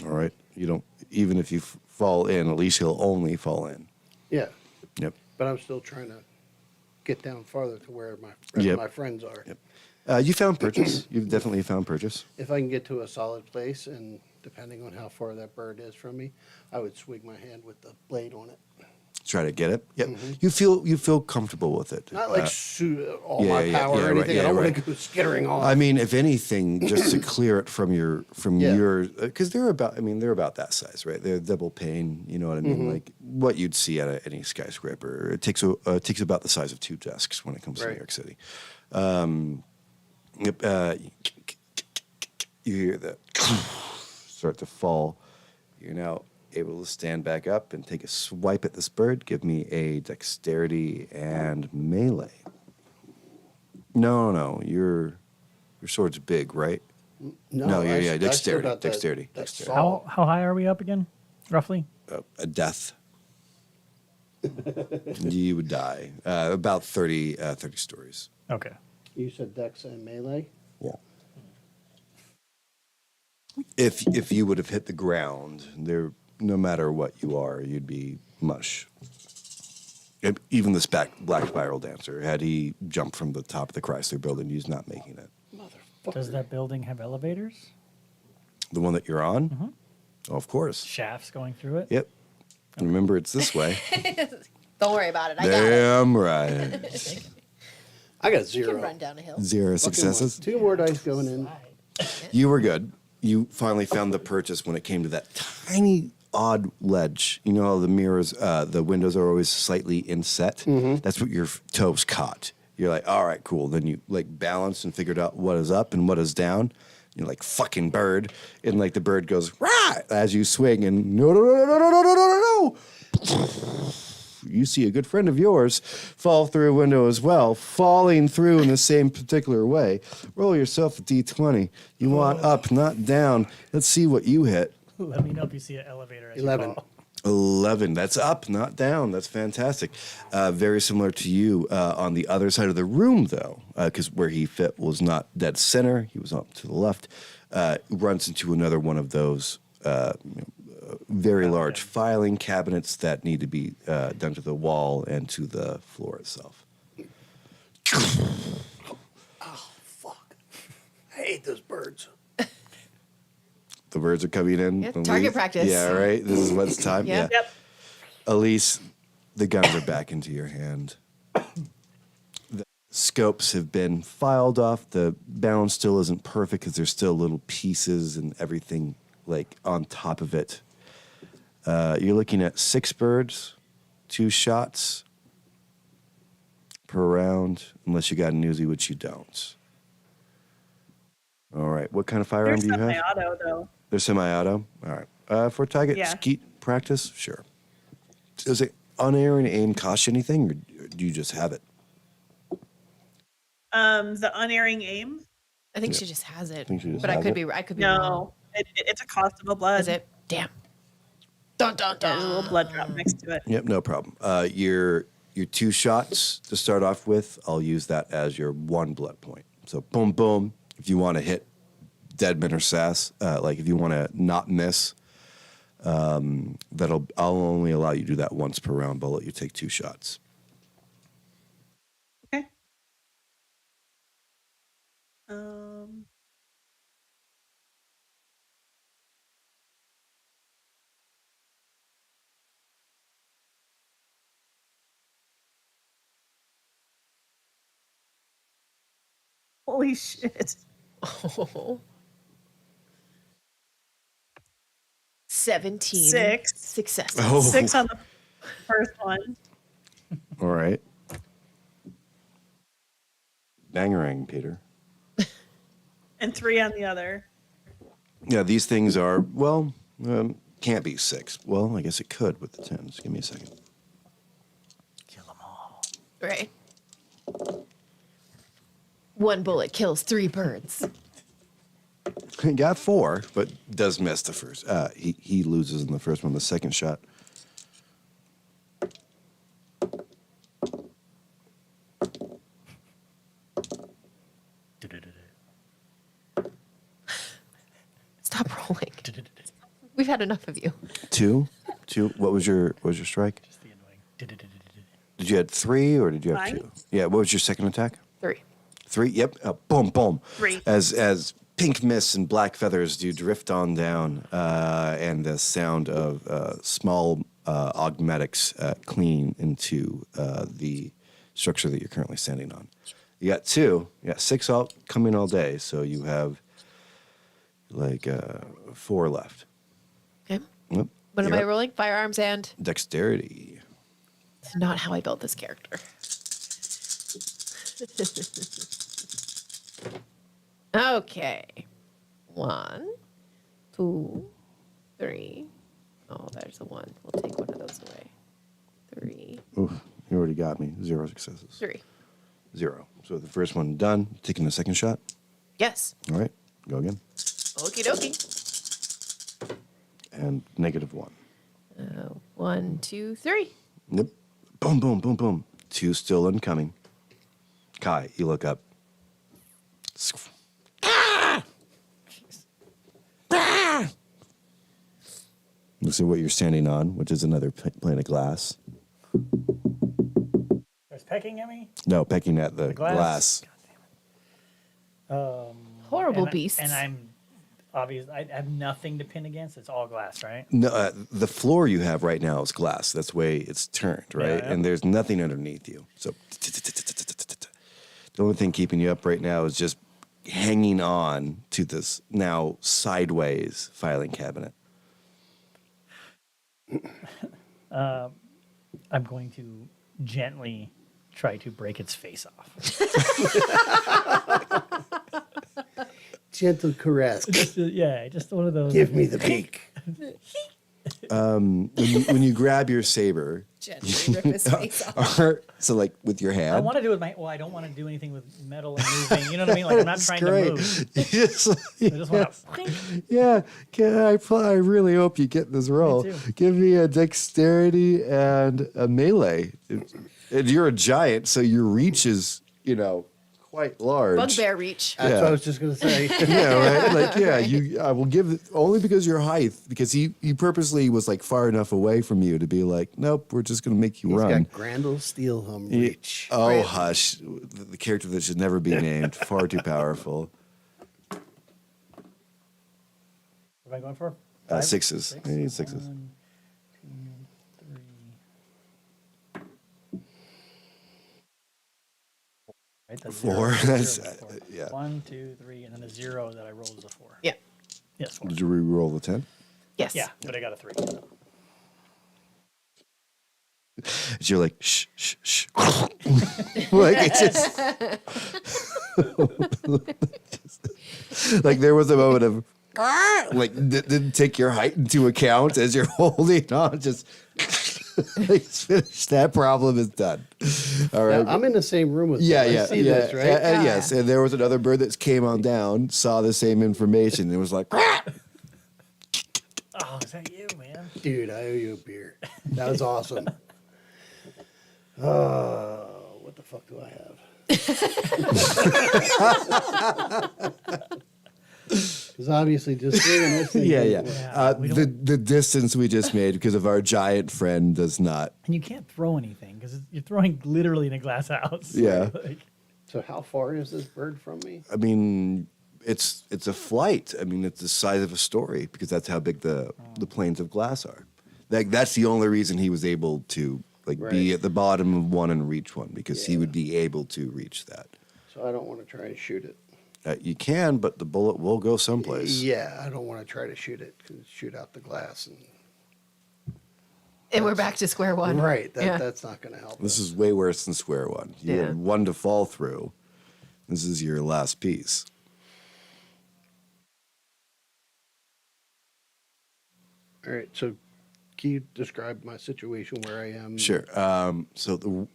All right, you don't even if you fall in, at least you'll only fall in. Yeah. Yep. But I'm still trying to get down farther to where my rest of my friends are. Yep. You found purchase. You've definitely found purchase. If I can get to a solid place, and depending on how far that bird is from me, I would swing my hand with the blade on it. Try to get it. Yep. Mm-hmm. You feel comfortable with it. Not like shoot all my power or anything. I don't want to go skittering off. I mean, if anything, just to clear it from your because they're about that size, right? They're double pane. You know what I mean? Mm-hmm. Like what you'd see at any skyscraper. It takes about the size of 2 desks when it comes to New York City. You hear that start to fall. You're now able to stand back up and take a swipe at this bird. Give me a dexterity and melee. No, your sword's big, right? No, dexterity. How high are we up again, roughly? A death. You would die. About 30 stories. Okay. You said dex and melee? Yeah. If you would have hit the ground, no matter what you are, you'd be mush. Even this black spiral dancer, had he jumped from the top of the Chrysler building, he's not making it. Does that building have elevators? The one that you're on? Mm-hmm. Oh, of course. Shafts going through it? Yep. Remember, it's this way. Don't worry about it. I got it. Damn right. I got You 0. can run down a hill. 0 successes. 2 more dice going in. You were good. You finally found the purchase when it came to that tiny, odd ledge. You know how the mirrors, the windows are always slightly inset? Mm-hmm. That's what your toes caught. You're like, all right, cool. Then you like balanced and figured out what is up and what is down. You're like, fucking bird. And like the bird goes, rah, as you swing and no. You see a good friend of yours fall through a window as well, falling through in the same particular way. Roll yourself a D20. You want up, not down. Let's see what you hit. Let me know if you see an elevator. As 11. You fall. 11. That's up, not down. That's fantastic. Very similar to you on the other side of the room, though, because where he fit was not dead center. He was up to the left. Runs into another one of those very large filing cabinets that need to be done to the wall and to the floor itself. Oh, fuck. I hate those birds. The birds are coming in. Yeah, target practice. Yeah, right. This is what's time. Yeah. Yep. Elise, the guns are back into your hand. The scopes have been filed off. The balance still isn't perfect because there's still little pieces and everything like on top of it. You're looking at 6 birds, 2 shots per round, unless you got an Uzi, which you don't. All right. What kind of firearm do you have? Semi-auto, though. They're semi-auto? All right. For target Yeah. skeet practice? Sure. Does it unerring aim cost you anything, or do you just have it? The unerring aim. I think she just has it. Think she just but I has could it? be I could be wrong. No, it's a cost of a blood. Is it? Damn. Dun dun There's a dun. little blood drop next to it. Yep, no problem. Your 2 shots to start off with, I'll use that as your 1 blood point. So boom, boom. If you want to hit Deadman or Sass, like if you want to not miss, I'll only allow you to do that once per round. But I'll let you take 2 shots. Okay. Holy shit. 17 6. successes. Oh. 6 on the first one. All right. Bangarang, Peter. And 3 on the other. Yeah, these things are, well, can't be 6. Well, I guess it could with the 10s. Give me a second. Right. 1 bullet kills 3 birds. He got 4, but does miss the first. He loses in the first one. The second shot. Stop rolling. We've had enough of you. 2. What was your strike? Just the annoying. Did you have 3 or did you have Mine? 2? Yeah. What was your second attack? 3. 3. Yep. Boom, boom. 3. As pink mists and black feathers do drift on down, and the sound of small augmetics clean into the structure that you're currently standing on. You got 2. You got 6 all coming all day, so you have like 4 left. Okay. Yep. What am You're I up. rolling? Firearms and Dexterity. it's not how I built this character. Okay. 1, 2, 3. Oh, there's a 1. We'll take one of those away. 3. Oof, you already got me. 0 successes. 3. 0. So the first one done. Taking the second shot. Yes. All right. Go again. Okie dokie. And -1. 1, 2, 3. Yep. Boom, boom, boom, boom. 2 still incoming. Kai, you look up. You see what you're standing on, which is another plane of glass. There's pecking at me. No, pecking at the glass? glass. Horrible and beasts. And I'm obvious. I have nothing to pin against. It's all glass, right? No, the floor you have right now is glass. That's the way it's turned, right? Yeah. And there's nothing underneath you. So the only thing keeping you up right now is just hanging on to this now sideways filing cabinet. I'm going to gently try to break its face off. Gentle caress. Just one of those. Give me the beak. When you grab your saber, Gently rip his face off. so like with your hand. I want to do it with my. Well, I don't want to do anything with metal and moving. You know what I mean? Like I'm not That's trying great. to move. You just, I just want to. yeah, I really hope you get this roll. too. Give me a dexterity and a melee. And you're a giant, so your reach is, quite large. Bugbear reach. That's what I was just gonna say. Yeah, right. Like, yeah, I will give it only because your height. Because he purposely was like far enough away from you to be like, nope, we're just gonna make you He's run. got Grandel Steelham reach. Oh, hush! The character that should never be named. Far too powerful. What am I going for? Sixes. I need sixes. 1, 2, 3. Right, that's 4. zero. That's Zero, four. yeah. 1, 2, 3, and then the 0 that I rolled is a 4. Yeah. Yes, 4. Did you re-roll the 10? Yes. Yeah, but I got a 3. You're like shh shh shh. Like it's just like there was a moment of like didn't take your height into account as you're holding on. Just like, finish that problem is done. All right. Now, I'm in the same room with Yeah, them. yeah, I see yeah. this, right? Yes, and there was another bird that came on down, saw the same information, and was like, Oh, is that you, man? Dude, I owe you a beer. That was awesome. What the fuck do I have? Because obviously just swinging this thing. yeah, didn't yeah. work. The distance we just made because of our giant friend does not. And you can't throw anything because you're throwing literally in a glass house. Yeah. Like, So how far is this bird from me? I mean, it's a flight. I mean, it's the size of a story because that's how big the planes of glass are. That's the only reason he was able to be Right. at the bottom of one and reach one because he would be able to reach that. So I don't want to try and shoot it. You can, but the bullet will go someplace. Yeah, I don't want to try to shoot it. Shoot out the glass. And we're back to square one. Right. Yeah. That's not going to help. This is way worse than square one. You Yeah. had one to fall through. This is your last piece. All right. So can you describe my situation where I am? Sure. So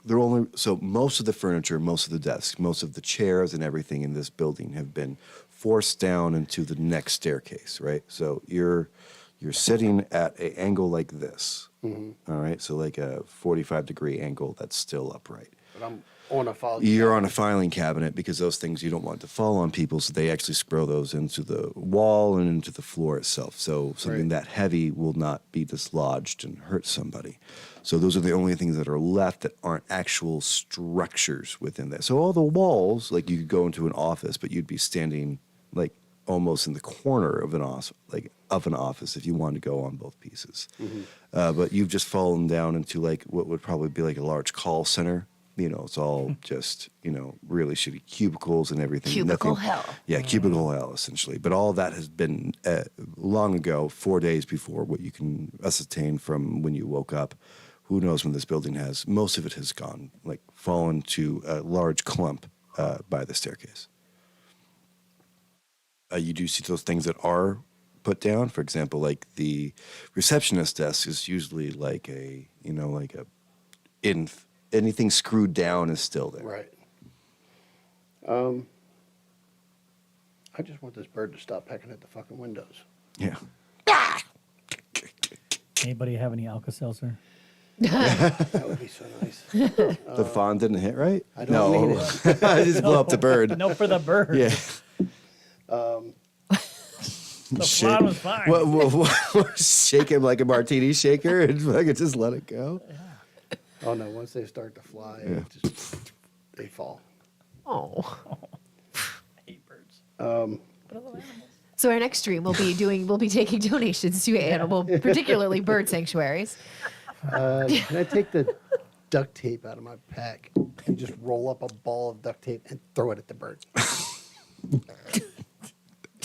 most of the furniture, most of the desks, most of the chairs, and everything in this building have been forced down into the next staircase. Right. So you're sitting at an angle like this. Mm-hmm. All right. So like a 45-degree angle that's still upright. But I'm on a file. You're on a filing cabinet because those things you don't want to fall on people, so they actually screw those into the wall and into the floor itself. So something that heavy will not be dislodged and hurt somebody. So those are the only things that are left that aren't actual structures within there. So all the walls, like you could go into an office, but you'd be standing like almost in the corner of an office if you wanted to go on both pieces. Mm-hmm. But you've just fallen down into like what would probably be like a large call center. It's all just, really shitty cubicles and everything. Cubicle hell. Yeah, cubicle hell, essentially. But all that has been long ago, 4 days before what you can ascertain from when you woke up. Who knows when this building has. Most of it has gone, fallen to a large clump by the staircase. You do see those things that are put down. For example, like the receptionist desk is usually anything screwed down is still there. Right. I just want this bird to stop pecking at the fucking windows. Yeah. anybody have any Alka-Seltzer? That would be so nice. The fawn didn't hit right? I don't need it. I just blew up the bird. No, for the bird. Yeah. The fawn was fine. What, shake him like a martini shaker and fucking just let it go? Oh no! Once they start to fly, they fall. Oh. I hate birds. So our next stream we'll be taking donations to animal, particularly bird sanctuaries. Can I take the duct tape out of my pack and just roll up a ball of duct tape and throw it at the bird?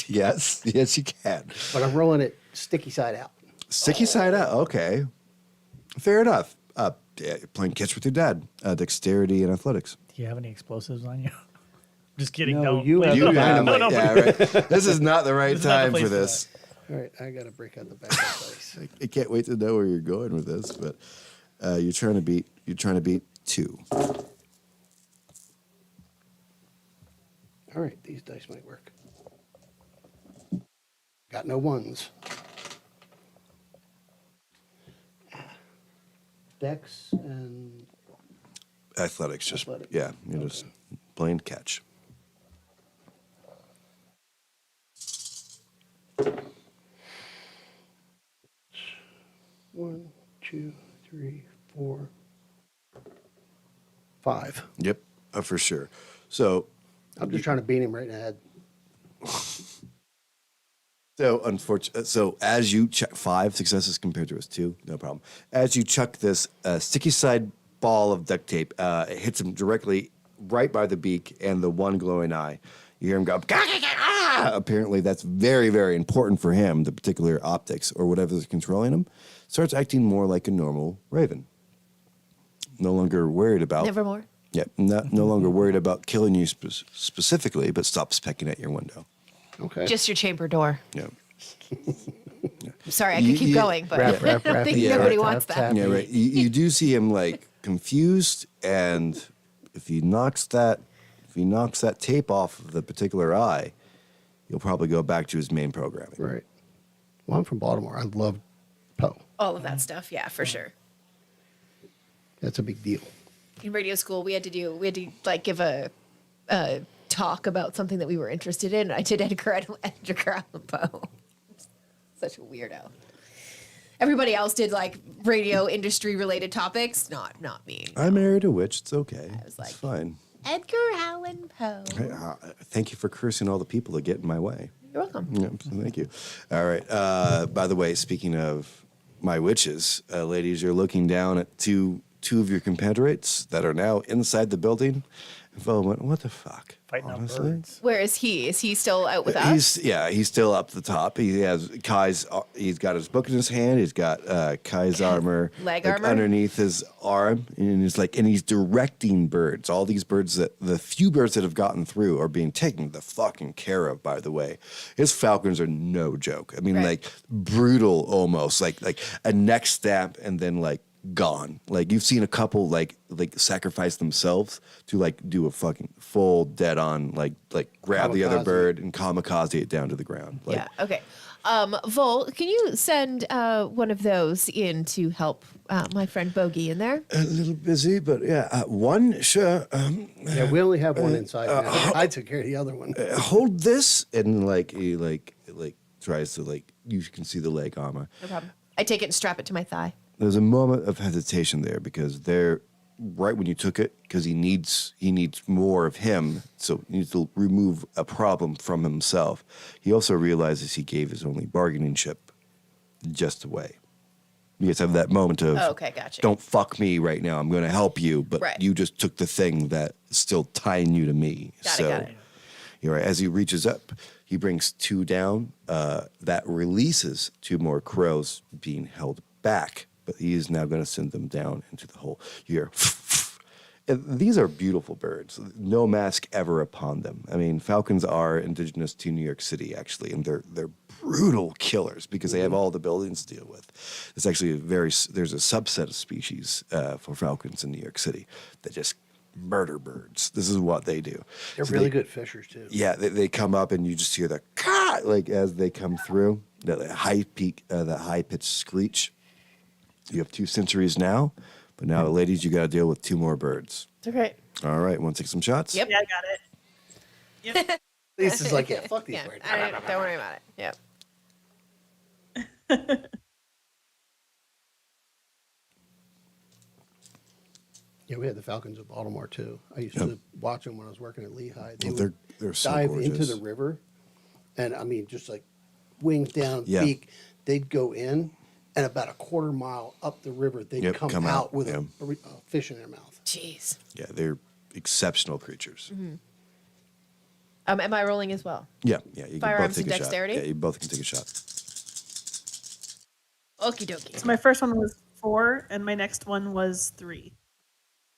Yes, you can. But I'm rolling it sticky side out. Sticky side out. Okay, fair enough. Playing catch with your dad. Dexterity and athletics. Do you have any explosives on you? Just kidding. No, No, you please. have dynamite. No, Yeah, right. This is not the right This is not the time place for for this. All right, I gotta break out the backup dice. I can't wait to know where you're going with this, but you're trying to beat 2. All right, these dice might work. Got no ones. Dex and Athletics, just Athletics. yeah, you're just playing catch. 1, 2, 3, 4, 5. Yep, for sure. So I'm just trying to beat him right in the head. So as you chuck 5 successes compared to his 2, no problem. As you chuck this sticky side ball of duct tape, it hits him directly right by the beak and the one glowing eye. You hear him go, "Gah, gah, gah, ah!" Apparently that's very, very important for him, the particular optics or whatever's controlling him. Starts acting more like a normal raven. No longer worried about... Nevermore. Yeah, no longer worried about killing you specifically, but stops pecking at your window. Okay. Just your chamber door. Yeah. I'm sorry, I could keep going, but I don't think nobody wants that. Yeah, right. You do see him like confused, and if he knocks that tape off of the particular eye, he'll probably go back to his main programming. Right. Well, I'm from Baltimore. I love Poe. All of that stuff, yeah, for sure. That's a big deal. In radio school, we had to like give a talk about something that we were interested in. I did Edgar Allan Poe. Such a weirdo. Everybody else did like radio industry related topics. Not me. I married a witch. It's okay. I was like, it's fine. Edgar Allan Poe. Hey, thank you for cursing all the people that get in my way. You're welcome. Yeah, thank you. All right. By the way, speaking of my witches, ladies, you're looking down at two of your compatriots that are now inside the building. And Phil went, "What the fuck?" Fighting out Honestly? birds. Where is he? Is he still out with us? He's still up the top. He has Kai's. He's got his book in his hand. He's got Kai's armor, Leg armor? underneath his arm, and he's directing birds. All these birds the few birds that have gotten through are being taken the fucking care of. By the way, his falcons are no joke. I mean, like brutal almost, like a neck snap and then like gone. Like you've seen a couple like sacrifice themselves to like do a fucking full dead on like grab the other Kamikaze. bird and kamikaze it down to the ground. Like, Yeah. Okay. Vol, can you send one of those in to help my friend Bogey in there? a little busy, but yeah, one sure. Yeah, we only have one inside now. I took care of the other one. Hold this, and like he like tries to like you can see the leg armor. No problem. I take it and strap it to my thigh. There's a moment of hesitation there because they're right when you took it because he needs more of him, so he needs to remove a problem from himself. He also realizes he gave his only bargaining chip just away. You guys have that moment of, Oh, okay, gotcha. don't fuck me right now. I'm going to help you, but Right. you just took the thing that is still tying you to me. Got it. You're right. As he reaches up, he brings 2 down. That releases 2 more crows being held back, but he is now going to send them down into the hole. You hear, and these are beautiful birds. No mask ever upon them. I mean, falcons are indigenous to New York City, actually, and they're brutal killers because they have all the buildings to deal with. It's actually there's a subset of species for falcons in New York City that just murder birds. This is what they do. They're So really good fishers too. Yeah, they come up and you just hear the "caw," like as they come through, that high pitched screech. You have 2 centuries now, but now, ladies, you got to deal with 2 more birds. It's okay. All right, want to take some shots? Yep. Yeah, I got it. Yep. Lisa's like, yeah, fuck these Yeah, birds. don't worry about it. Yep. Yeah, we had the Falcons of Baltimore too. I used to watch them when I was working at Lehigh. They Well, would they're so dive gorgeous. into the river, and I mean, just like wings down, Yeah. beak. They'd go in, and about a quarter mile up the river, they'd Yep, come come out out, with yeah. a fish in their mouth. Jeez. Yeah, they're exceptional creatures. Mm-hmm. Am I rolling as well? Yeah, you can Firearms both take and a dexterity? shot. Yeah, you both can take a shot. Okie dokie. So my first one was 4, and my next one was 3.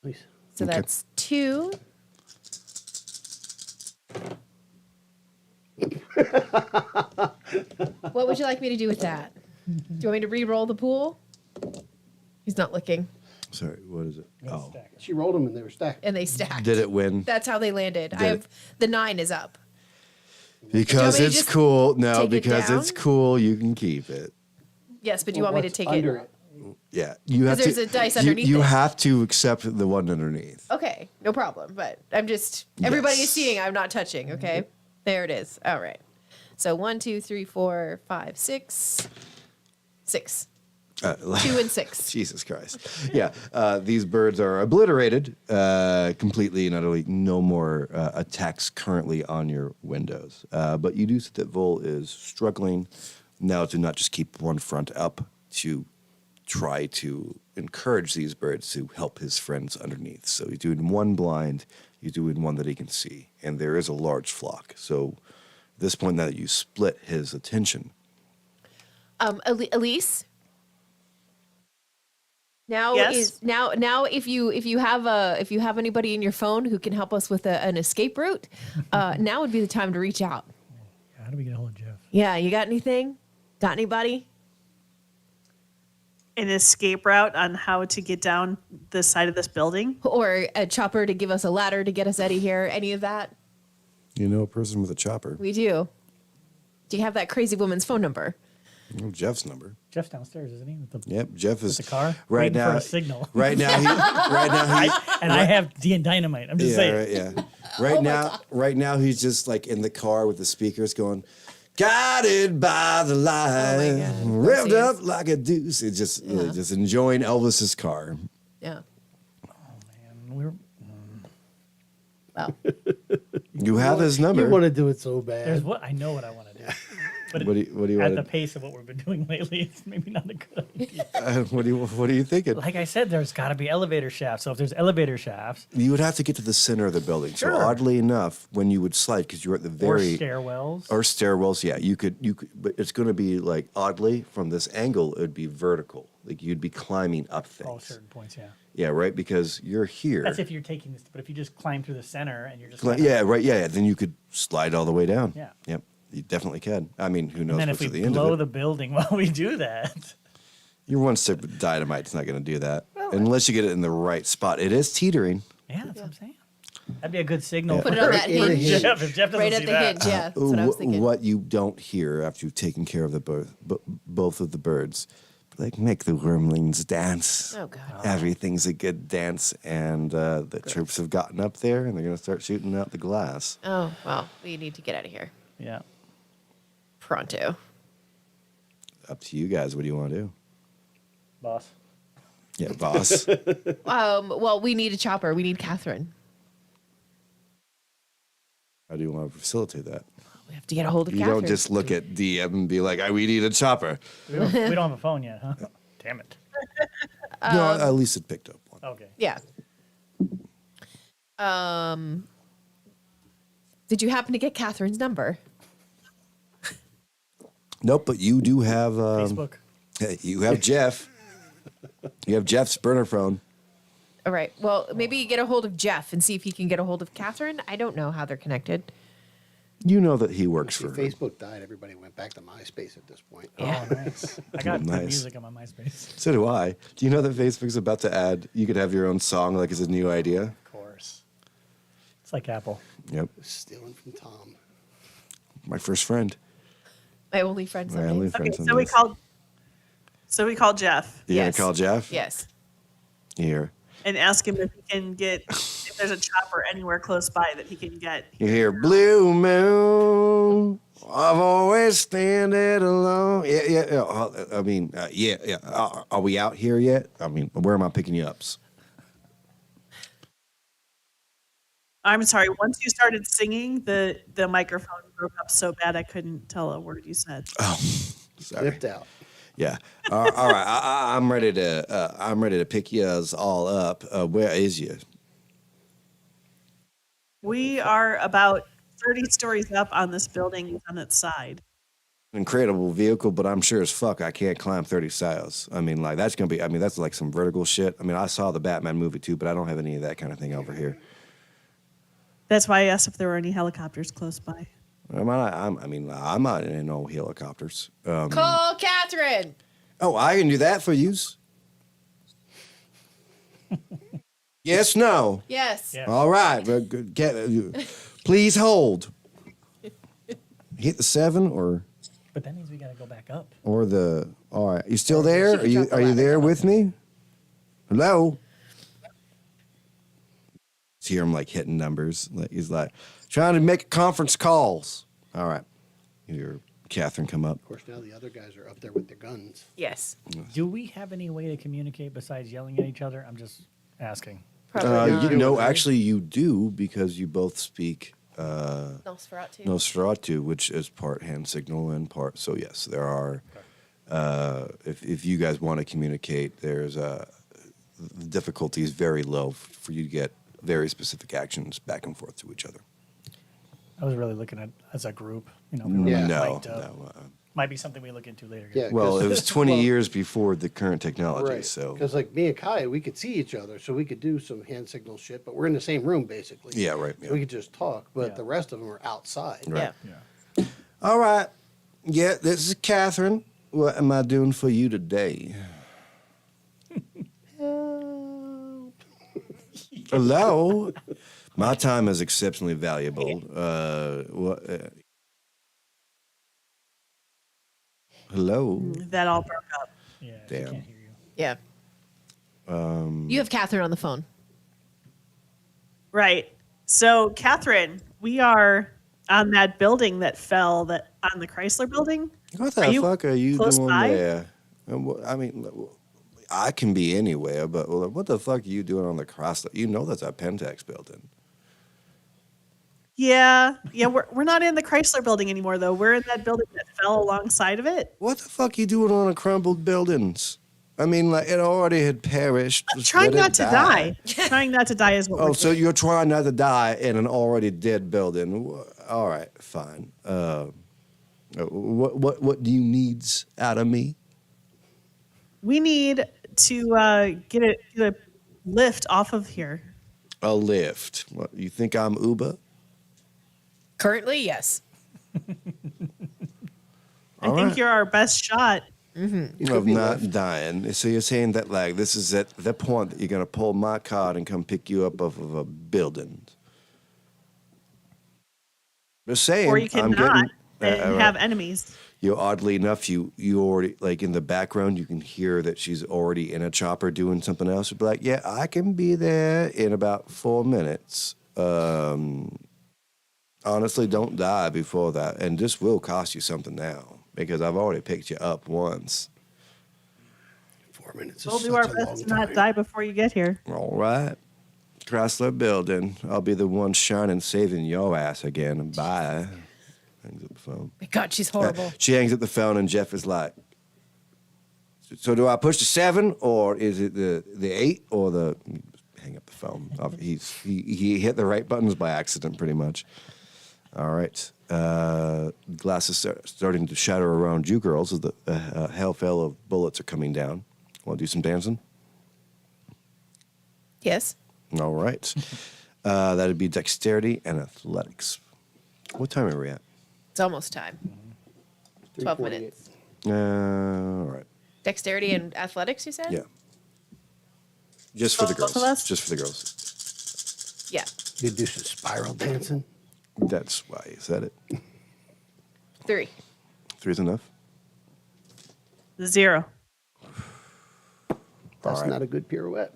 Nice. So Okay. that's 2. What would you like me to do with that? Do you want me to re-roll the pool? He's not looking. Sorry, what is it? Oh, She rolled them and they were stacked. And they stacked. did it win? That's how they landed. I Did have the 9 is up. Because me to it's just cool. No, take it because it's down? cool. You can keep it. Yes, but do you want me to take under it? Yeah, you have there's to. a dice you, underneath You it. have to accept the one underneath. Okay, no problem. But I'm just everybody Yes. is seeing. I'm not touching. Okay, there it is. All right. So 1, 2, 3, 4, 5, 6, 6. 2 and 6. Jesus Christ. Yeah, these birds are obliterated completely and utterly. No more attacks currently on your windows. But you do see that Vol is struggling now to not just keep one front up, to try to encourage these birds to help his friends underneath. So he's doing one blind, he's doing one that he can see. And there is a large flock. So at this point, now that you split his attention. Elise? Now Yes? is now if you have anybody in your phone who can help us with an escape route, now would be the time to reach out. How do we get a hold of Jeff? Yeah, you got anything? Got anybody? An escape route on how to get down the side of this building? Or a chopper to give us a ladder to get us out of here? Any of that? You know a person with a chopper. We do. Do you have that crazy woman's phone number? Well, Jeff's number. Jeff's downstairs, isn't he? With the, Yep, Jeff is the car right waiting now. for a signal. Right now, he. I have dynamite. I'm just saying. Right, yeah. Right now, he's just like in the car with the speakers going, guided by the light, revved up like a deuce. It's just enjoying Elvis's car. Yeah. We're, Well, You have his number. You want to do it so bad. there's what I know what I want to do. But What do you at wanna- the pace of what we've been doing lately, it's maybe not a good idea. What are you thinking? Like I said, there's got to be elevator shafts. So if there's elevator shafts You would have to get to the center of the building. So Sure. oddly enough, when you would slide, because you're at the or very stairwells, yeah, you could, but it's going to be like oddly from this angle, it would be vertical. Like you'd be climbing up things. all certain points, yeah. Yeah, right. Because you're here. That's if you're taking this. But if you just climb through the center and you're just Yeah, right. Yeah, then you could slide all the way down. Yeah. Yep. You definitely can. I mean, who knows and then what's if at we the end blow of it? the building while we do that, Your one stick of dynamite's not going to do that unless you get it in the right spot. It is teetering. yeah, that's what I'm saying. That'd be a good signal. Yeah. Put it on that for hinge. Jeff, if Jeff doesn't Right see at the that. hinge, yeah. That's what I was thinking. What you don't hear after you've taken care of the both of the birds, like make the wormlings dance. Oh, God. Everything's a good dance, and the troops have gotten up there, and they're going to start shooting out the glass. Oh, well, we need to get out of here. Yeah. Pronto. Up to you guys. What do you want to do? Boss. Yeah, boss. Well, we need a chopper. We need Catherine. How do you want to facilitate that? We have to get a hold of You Catherine. don't just look at DM and be like, we need a chopper. We don't have a phone yet, huh? Damn it. No, at least it picked up one. Okay. Yeah. Did you happen to get Catherine's number? Nope, but you do have Facebook. You have Jeff. You have Jeff's burner phone. All right. Well, maybe you get a hold of Jeff and see if he can get a hold of Catherine. I don't know how they're connected. You know that he works See, for her. Facebook died. Everybody went back to MySpace at this point. Yeah. Oh, nice. I got good Nice. music on my MySpace. So do I. Do you know that Facebook's about to add? You could have your own song, like it's a new idea. Of course. It's like Apple. Yep. Stealing from Tom. My first friend. My only friend. My some only days. friend. Okay, some so we days. called. So we called Jeff You Yes. gonna call Jeff? Yes. Here. and ask him if he can get if there's a chopper anywhere close by that he can get. You hear Blue Moon. I've always standing alone. Yeah. I mean, yeah. Are we out here yet? I mean, where am I picking you up? I'm sorry. Once you started singing, the microphone broke up so bad I couldn't tell a word you said. Oh, sorry. Flipped out. Yeah. All right. I'm ready to. I'm ready to pick yous all up. Where is you? We are about 30 stories up on this building on its side. Incredible vehicle, but I'm sure as fuck I can't climb 30 styles. I mean, like that's gonna be. I mean, that's like some vertical shit. I mean, I saw the Batman movie too, but I don't have any of that kind of thing over here. That's why I asked if there were any helicopters close by. I'm not in no helicopters. Call Catherine. Oh, I can do that for yous. Yes, no. Yes. All right. Please hold. Hit the 7 or But that means we got to go back up. the. All right. You still there? Are you there with me? Hello. Hear him like hitting numbers. He's like trying to make conference calls. All right. You're Catherine come up. Of course, now the other guys are up there with their guns. Yes. Do we have any way to communicate besides yelling at each other? I'm just asking. Actually, you do because you both speak Nosferatu. Nosferatu, which is part hand signal and part. So yes, there are. If you guys want to communicate, there's the difficulty is very low for you to get very specific actions back and forth to each other. I was really looking at as a group. No. Might be something we look into later. Yeah, Well, it was 20 years before the current technology, Right. so Because like me and Kai, we could see each other, so we could do some hand signal shit. But we're in the same room basically. Yeah, right, So yeah. we could just talk, but the rest of them are outside. Right. All right. Yeah, this is Catherine. What am I doing for you today? Hello. My time is exceptionally valuable. Hello. That all broke up. Damn. Yeah. You have Catherine on the phone. Right. So, Catherine, we are on that building that fell on the Chrysler building. What the fuck are you close doing by? there? I mean, I can be anywhere, but what the fuck are you doing on the cross? You know that's our Pentax building. Yeah. We're not in the Chrysler building anymore, though. We're in that building that fell alongside of it. What the fuck you doing on a crumbled buildings? I mean, like it already had perished. Just Trying let it not to die. Trying not to die is what we're Oh, so doing. you're trying not to die in an already dead building? All right, fine. What do you needs out of me? We need to get a lift off of here. A lift. What, you think I'm Uber? Currently, yes. I think you're our best shot. Of not dying. So you're saying that like this is at the point that you're gonna pull my card and come pick you up off of a building. Just saying. Or you I'm cannot getting, and have enemies. You oddly enough, you already like in the background you can hear that she's already in a chopper doing something else. You'd be like, yeah, I can be there in about 4 minutes. Honestly, don't die before that, and this will cost you something now because I've already picked you up once. 4 minutes. We'll do our best to not die before you get here. All right. Chrysler building. I'll be the one shining, saving your ass again. Bye. Hangs up the phone. My God, she's horrible. She hangs up the phone, and Jeff is like, so do I push the 7, or is it the 8, or the... Hang up the phone. He hit the right buttons by accident, pretty much. All right. Glass is starting to shatter around you girls as the hellfell of bullets are coming down. Want to do some dancing? Yes. All right. That'd be dexterity and athletics. What time are we at? It's almost time. 12 minutes. All right. Dexterity and athletics, you said? Yeah. Just for the Both girls. of us? Just for the girls. Yeah. You do some spiral dancing. That's why you said it. 3. 3's enough? 0. That's All right. not a good pirouette.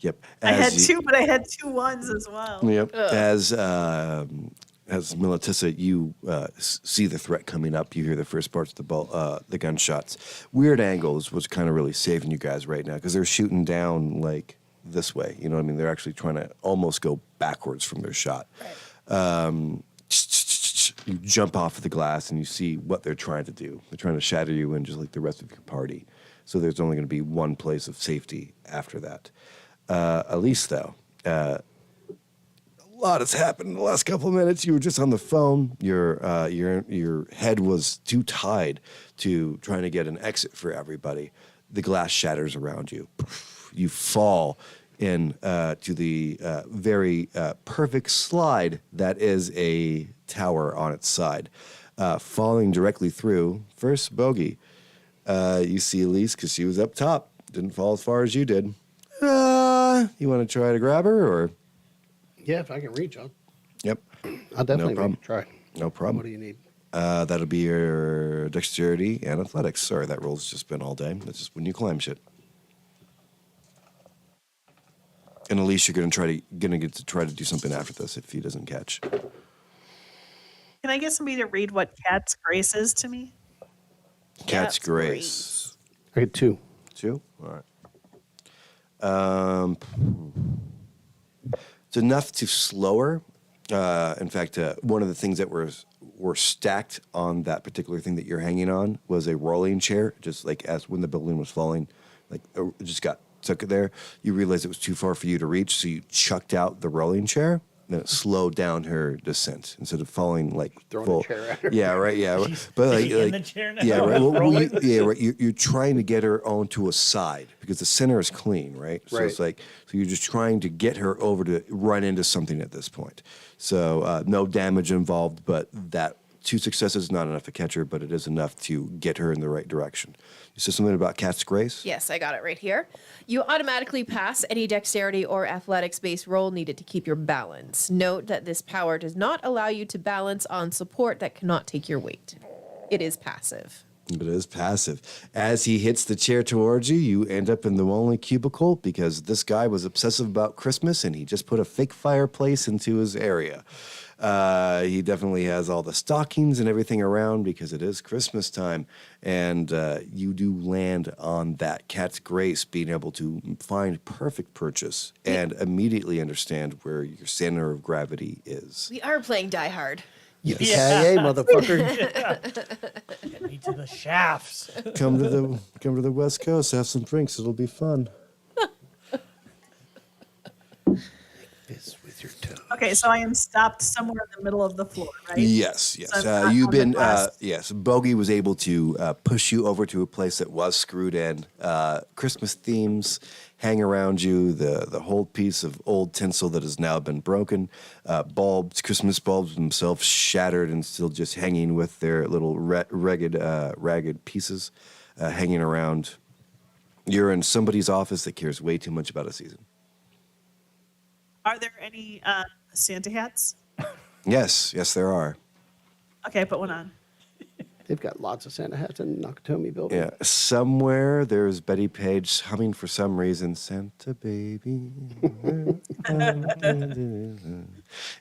Yep. I had 2, but I had 2 1s as well. Yep. Ugh. As Melitissa, you see the threat coming up. You hear the first parts of the gunshots. Weird angles was kind of really saving you guys right now because they're shooting down like this way. You know what I mean? They're actually trying to almost go backwards from their shot. You jump off of the glass and you see what they're trying to do. They're trying to shatter you in just like the rest of your party. So there's only going to be one place of safety after that. Elise, though, a lot has happened in the last couple of minutes. You were just on the phone. Your head was too tied to trying to get an exit for everybody. The glass shatters around you. You fall in to the very perfect slide that is a tower on its side. Falling directly through, first bogey. You see Elise because she was up top. Didn't fall as far as you did. You want to try to grab her, or? Yeah, if I can reach, Yep. I'll definitely No problem. make a try. No problem. What do you need? That'll be your dexterity and athletics. Sorry, that roll's just been all day. That's just when you climb shit. And Elise, you're gonna get to try to do something after this if he doesn't catch. Can I get somebody to read what Cat's Grace is to me? Cat's Grace. I get 2. 2? All right. It's enough to slow her. In fact, one of the things that were stacked on that particular thing that you're hanging on was a rolling chair, just like as when the building was falling, like it just got stuck there. You realized it was too far for you to reach, so you chucked out the rolling chair. Then it slowed down her descent instead of falling like Throwing full. a chair at her. Yeah, right. Yeah, but like, in the chair now, yeah, right. Well, rolling. yeah, right. You're trying to get her onto a side because the center is clean, right? So it's like you're just trying to get her over to run into something at this point. So no damage involved, but that 2 successes is not enough to catch her, but it is enough to get her in the right direction. You said something about Cat's Grace? Yes, I got it right here. You automatically pass any dexterity or athletics-based roll needed to keep your balance. Note that this power does not allow you to balance on support that cannot take your weight. It is passive. But it is passive. As he hits the chair towards you, you end up in the only cubicle because this guy was obsessive about Christmas and he just put a fake fireplace into his area. He definitely has all the stockings and everything around because it is Christmas time. And you do land on that Cat's Grace, being able to find perfect purchase and immediately understand where your center of gravity is. We are playing Die Hard. Yippee-ki-yay, motherfucker. Get me to the shafts. Come to the West Coast, have some drinks. It'll be fun. This with your toe. Okay, so I am stopped somewhere in the middle of the floor, right? Yes, yes. So I'm not You've on the been, glass. yes. Bogey was able to push you over to a place that was screwed in. Christmas themes hang around you. The whole piece of old tinsel that has now been broken. Bulbs, Christmas bulbs themselves shattered and still just hanging with their little ragged pieces hanging around. You're in somebody's office that cares way too much about a season. Are there any Santa hats? Yes, there are. Okay, put one on. They've got lots of Santa hats in the Nakatomi building. Yeah, somewhere there's Betty Page humming for some reason, Santa baby. All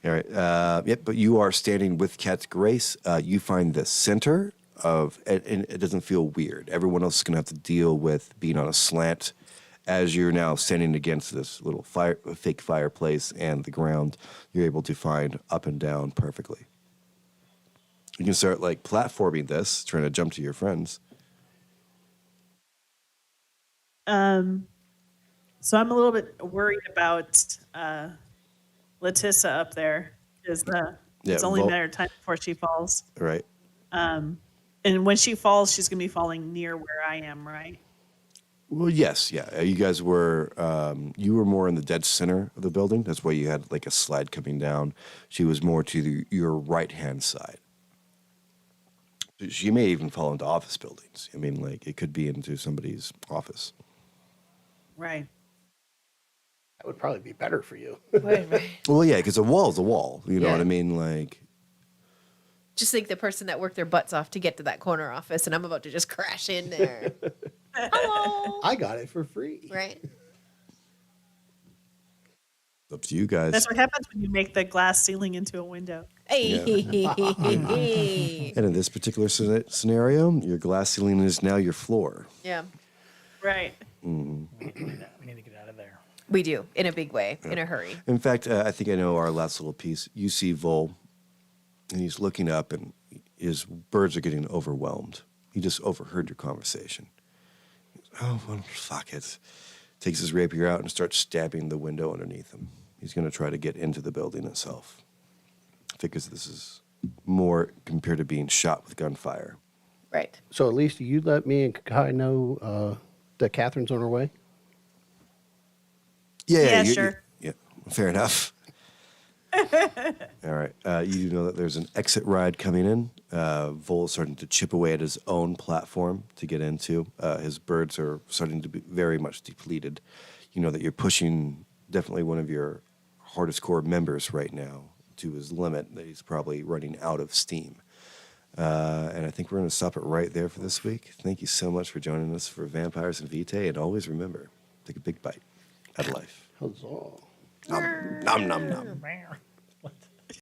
right. Yep, but you are standing with Cat's Grace. You find the center of, and it doesn't feel weird. Everyone else is going to have to deal with being on a slant as you're now standing against this little fake fireplace and the ground. You're able to find up and down perfectly. You can start like platforming this, trying to jump to your friends. So I'm a little bit worried about Letissa up there because it's only a matter of time before she falls. Right. And when she falls, she's going to be falling near where I am, right? Well, yes, yeah. You guys were, you were more in the dead center of the building. That's why you had like a slide coming down. She was more to your right-hand side. She may even fall into office buildings. I mean, like it could be into somebody's office. Right. That would probably be better for you. Right. Well, yeah, because a wall's a wall. You know what I mean? Like, Just think the person that worked their butts off to get to that corner office, and I'm about to just crash in there. Hello. I got it for free. Right. it's up to you guys. That's what happens when you make the glass ceiling into a window. Hey. And in this particular scenario, your glass ceiling is now your floor. Yeah, Right. Mm-hmm. We need to get out of there. we do in a big way, in a hurry. In fact, I think I know our last little piece. You see Vol, and he's looking up, and his birds are getting overwhelmed. He just overheard your conversation. He goes, oh, well, fuck it. Takes his rapier out and starts stabbing the window underneath him. He's going to try to get into the building itself. Figures this is more compared to being shot with gunfire. Right. So at least you let me and Kai know that Catherine's on her way? Yeah, you- sure. Yeah, fair enough. All right. You do know that there's an exit ride coming in. Vol is starting to chip away at his own platform to get into. His birds are starting to be very much depleted. You know that you're pushing definitely one of your hardest core members right now to his limit, that he's probably running out of steam. And I think we're going to stop it right there for this week. Thank you so much for joining us for Vampires and Vitae. And always remember, take a big bite out of life. Huzzah. Nom, nom, nom, nom.